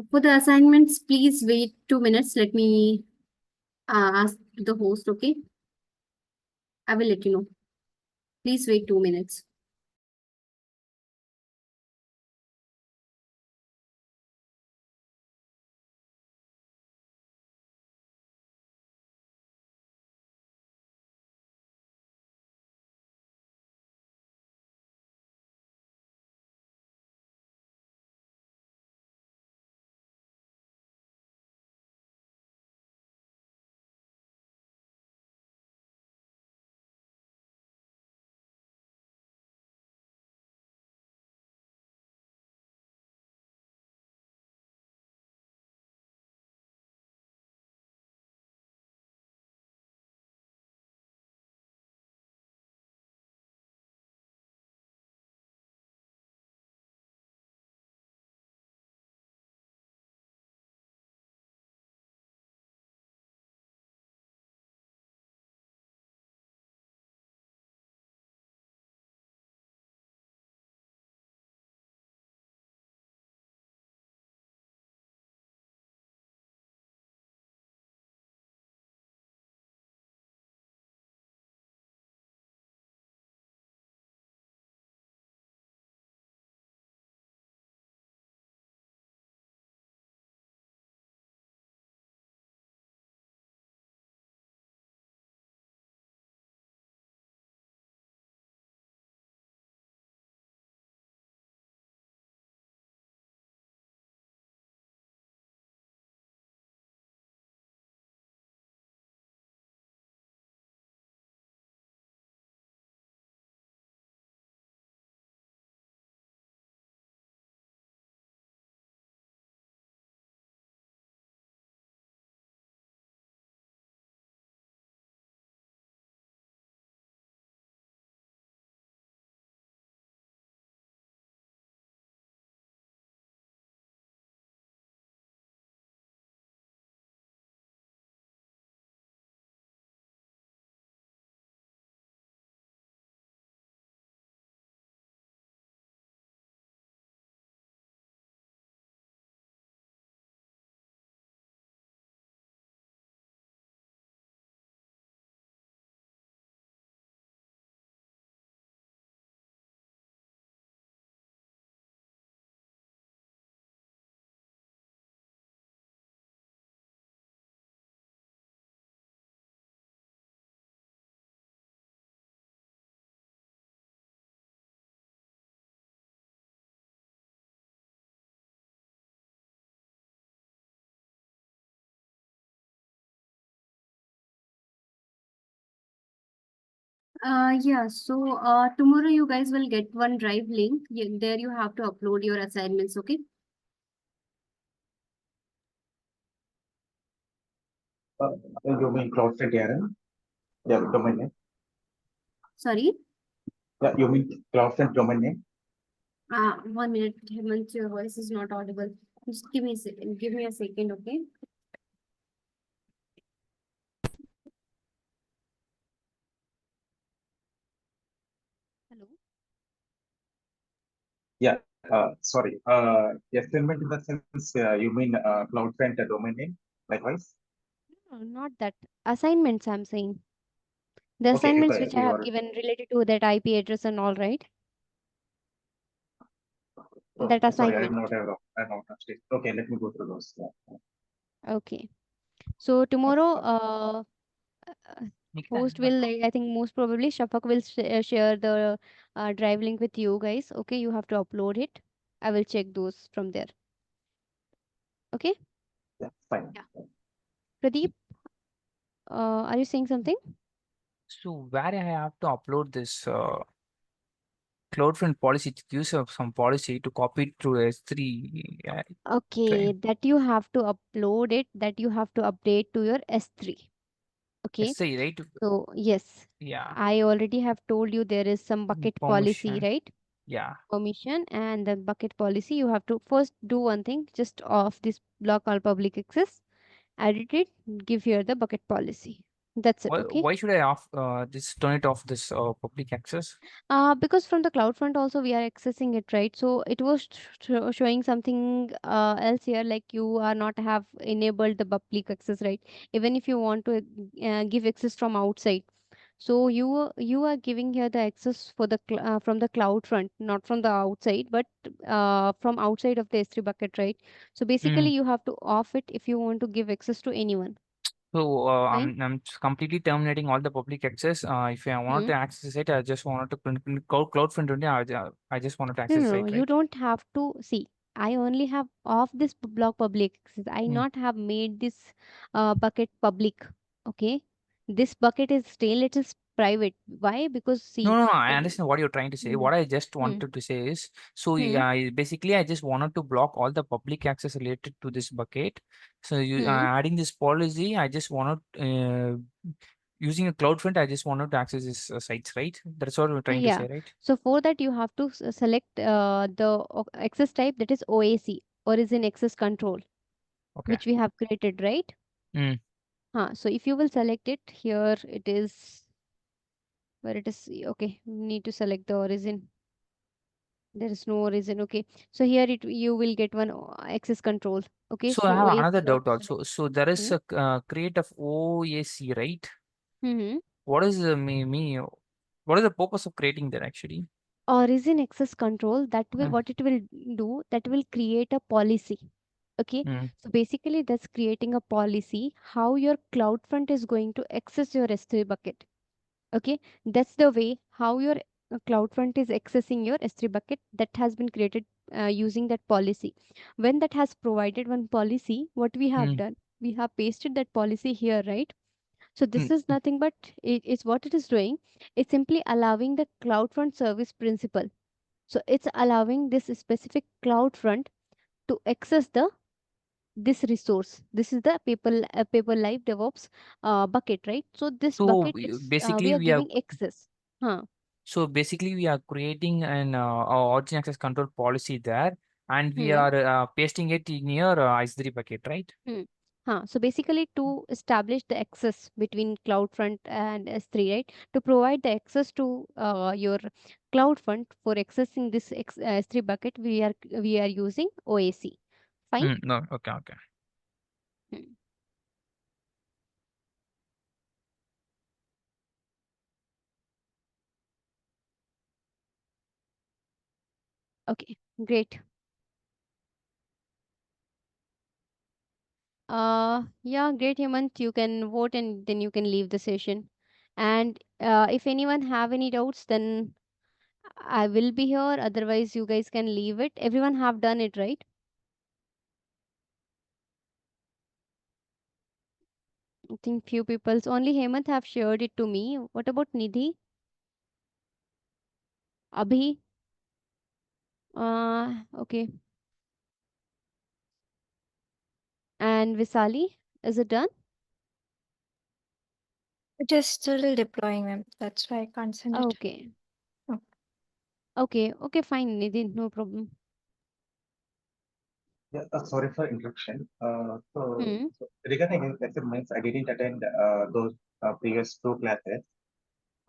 For the assignments, please wait 2 minutes. Let me ask the host, okay? I will let you know. Please wait 2 minutes. Yeah, so tomorrow you guys will get one drive link. There you have to upload your assignments, okay? You mean cloud front ARM? Yeah, domain name. Sorry. Yeah, you mean cloud front domain name? 1 minute, Hemant, your voice is not audible. Just give me a second. Give me a second, okay? Hello. Yeah, sorry. Assignment in the sense you mean cloud front domain name, likewise? No, not that. Assignments, I'm saying. The Okay, assignments okay, which I you have are. given related to that IP address and all, right? Oh, That sorry, I did assignment. not have. I not touched it. Okay, let me go through those. Yeah. Okay. So tomorrow, Okay. host will, like, I think most probably Shafak will share the drive link with you guys. Okay, you have to upload it. I will check those from there. Okay. Yeah, fine. Yeah. Pradeep, are you saying something? So where I have to upload this CloudFront policy, it gives us some policy to copy it to S3. Okay, that you have to upload it, that you have to update to your S3. Okay. S3, right? So yes, Yeah. I already have told you there is some bucket policy, Permission. right? Yeah. Permission and the bucket policy. You have to first do one thing, just off this block all public access, edit it, give here the bucket policy. That's it, okay? Why should I off this turn it off this public access? Because from the CloudFront also we are accessing it, right? So it was showing something else here, like you are not have enabled the public access, right? Even if you want to give access from outside. So you are giving here the access for the from the cloud front, not from the outside, but from outside of the S3 bucket, right? So basically, Mm. you have to off it if you want to give access to anyone. So Fine. I'm completely terminating all the public access. If I wanted Hmm. to access it, I just wanted to CloudFront only. I just wanted to No, access no, no. it, You right? don't have to see. I only have off this block public access. I Mm. not have made this bucket public. Okay. This bucket is still it is private. Why? Because No, see. no, no, I In, understand what you're trying to say. hmm, What I just hmm, wanted to say is, so hmm, basically, I just wanted to block all the public access related to this bucket. So you hmm. adding this policy, I just wanted using a CloudFront, I just wanted to access this sites, right? That's what we're trying to Yeah. say, right? So for that you have to select the access type, that is OAC, Origin Access Control, Okay. which we have created, right? Mm. So if you will select it, here it is where it is. Okay, need to select the origin. There is no origin. Okay. So here it you will get one access control. Okay. So I So have OAC another you have doubt to select. also. So there is Hmm. a create of OAC, right? Mm-hmm. What is the what is the purpose of creating that actually? Origin access control, that will Uh, what it will do, that will create a policy. Okay, mm, so basically that's creating a policy how your CloudFront is going to access your S3 bucket. Okay, that's the way how your CloudFront is accessing your S3 bucket, that has been created using that policy. When that has provided one policy, what we have mm, done, we have pasted that policy here, right? So this mm. is nothing but it's what it is doing. It's simply allowing the CloudFront service principal. So it's allowing this specific CloudFront to access the this resource. This is the paper live DevOps bucket, right? So this So bucket is we basically, are giving access. Huh. we are creating an origin access control policy there, and we Hmm. are pasting it in your S3 bucket, right? Hmm. So basically to establish the access between CloudFront and S3, right? To provide the access to your CloudFront for accessing this S3 bucket, we are using OAC. Fine. Mm, no, okay, okay. Hmm. Okay, great. Yeah, great, Hemant. You can vote and then you can leave the session. And if anyone have any doubts, then I will be here. Otherwise, you guys can leave it. Everyone have done it, right? I think few people's only Hemant have shared it to me. What about Nidhi? Abhi. Okay. And Visali, is it done? It is still deploying, ma'am. That's why I can't send it. Okay. Oh. Okay, fine, Nidhi, no problem. Yeah, sorry for interruption. Hmm. So regarding assignments, I didn't attend those previous two classes.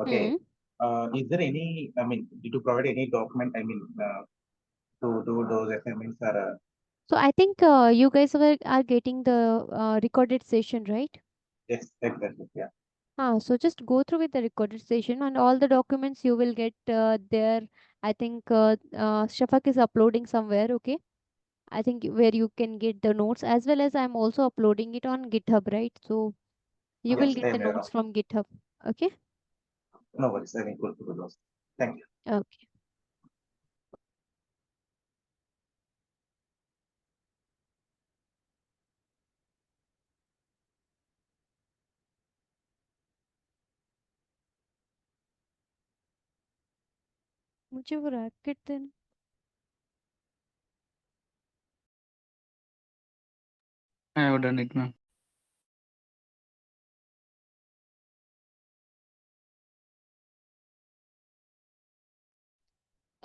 Okay. Hmm. Is there any, I mean, did you provide any document, I mean, to do those assignments or, So I think you guys are getting the recorded session, right? yes, exactly, yeah. So just go through with the recorded session and all the documents you will get there. I think Shafak is uploading somewhere, okay? I think where you can get the notes as well as I'm also uploading it on GitHub, right? So you will Yes, get I the am aware notes of. from GitHub, okay? No worries, I will go through those. Thank you. Okay. मुझे वो racket देना. I have done it, ma'am.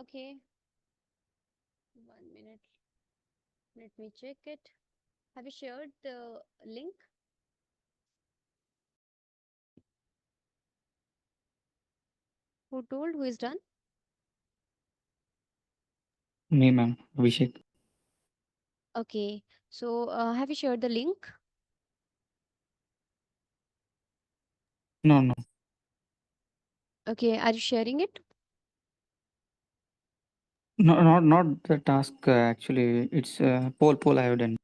Okay. 1 minute. Let me check it. Have you shared the link? Who told? Who is done? Me, ma'am. Abhishek. Okay. So have you shared the link? No, no. Okay. Are you sharing it? No, not the task. Actually, it's poll I have done.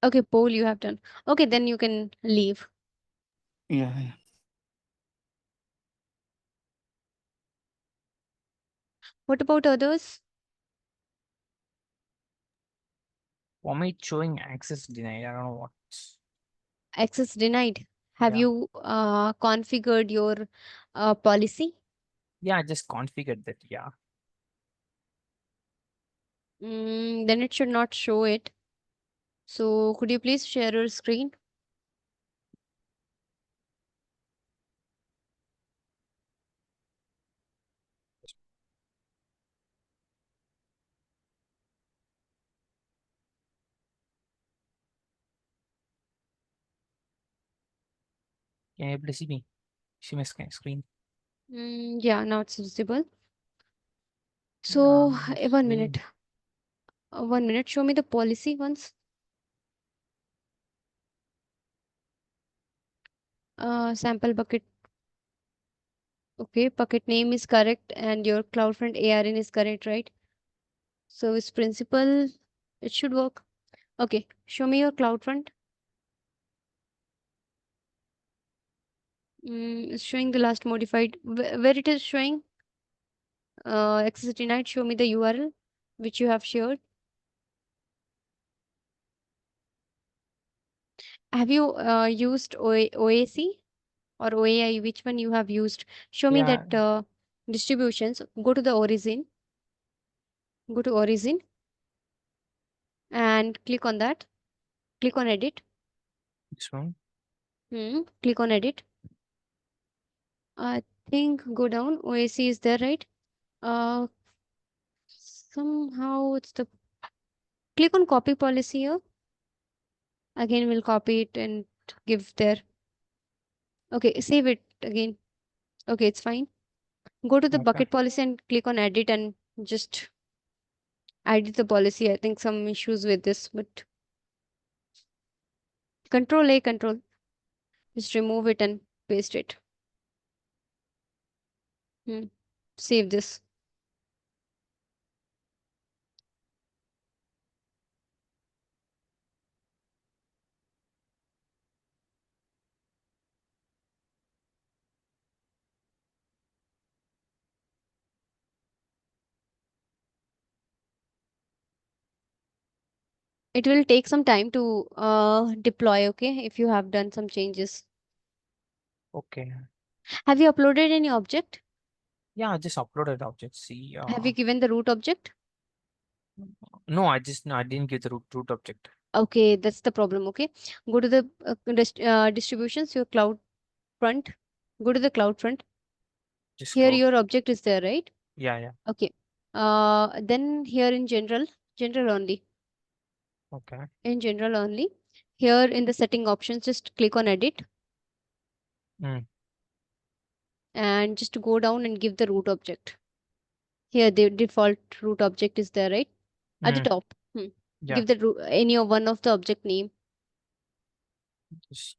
Okay. Poll you have done. Okay. Then you can leave. Yeah, yeah. What about others? For me, it's showing access denied. I don't know what. Access denied. Have Yeah. you configured your policy? Yeah, I just configured that. Yeah. Then it should not show it. So could you please share your screen? Can you please see me? See my screen? Yeah, now it's visible. So Yeah, 1 minute. 1 minute. Show me the policy once. Sample bucket. Okay, bucket name is correct and your CloudFront ARN is correct, right? Service principal, it should work. Okay, show me your CloudFront. It's showing the last modified. Where it is showing access denied, show me the URL which you have shared. Have you used OAC or OAI? Which one you have used? Show me Yeah. that distributions. Go to the origin. Go to origin and click on that. Click on edit. This one. Click on edit. I think go down. OAC is there, right? Somehow it's the click on copy policy here. Again, we'll copy it and give there. Okay, save it again. Okay, it's fine. Go to the Okay. bucket policy and click on edit and just edit the policy. I think some issues with this, but Control A, Control. Just remove it and paste it. Save this. It will take some time to deploy, okay, if you have done some changes. Okay. Have you uploaded any object? Yeah, I just uploaded object. See, Have you given the root object? no, I didn't give the root object. Okay, that's the problem. Okay, go to the distributions, your cloud front. Go to the cloud front. Just Here close. your object is there, right? Yeah. Okay. Then here in general only. Okay. In general only. Here in the setting options, just click on edit and just go down and give the root object. Here the default root object is there, right? At the top. Yeah. Give the any of one of the object name Just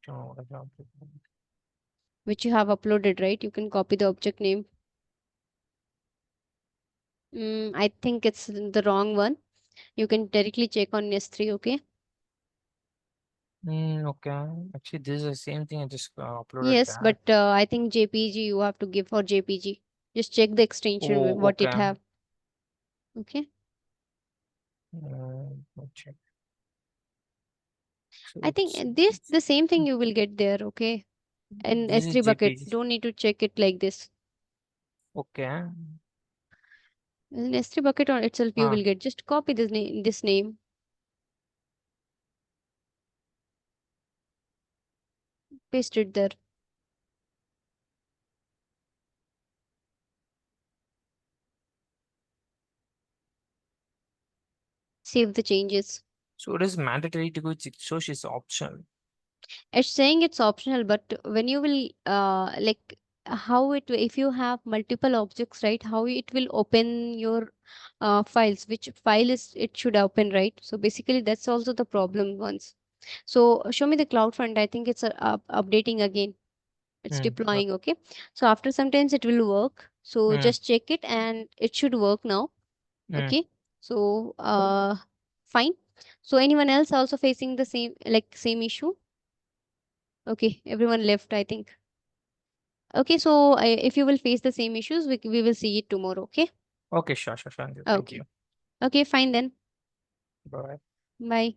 which you have uploaded, right? You can copy the object name. I think it's the wrong one. You can directly check on S3, okay? okay. Actually, this is the same thing I just uploaded Yes, that. but I think JPG you have to give for JPG. Just check the extension Oh, what it okay. have. Okay. Let check. So I think it's the same thing you will get there, okay? In this is S3 bucket. JPG. Don't need to check it like this. Okay. In S3 bucket on itself you will get. Just copy this name. Paste it there. Save the changes. So it is mandatory to go. It shows it's optional. It's saying it's optional, but when you will like how it if you have multiple objects, right, how it will open your files, which file is it should open, right? So basically that's also the problem once. So show me the cloud front. I think it's updating again. It's deploying. Okay, so after sometimes it will work, so just check it and it should work now. Okay, so fine. So anyone else also facing the same issue? Okay, everyone left, I think. Okay, so if you will face the same issues, we will see it tomorrow. Okay. Okay, sure. Thank Okay. you. Okay, fine then. Bye. Bye.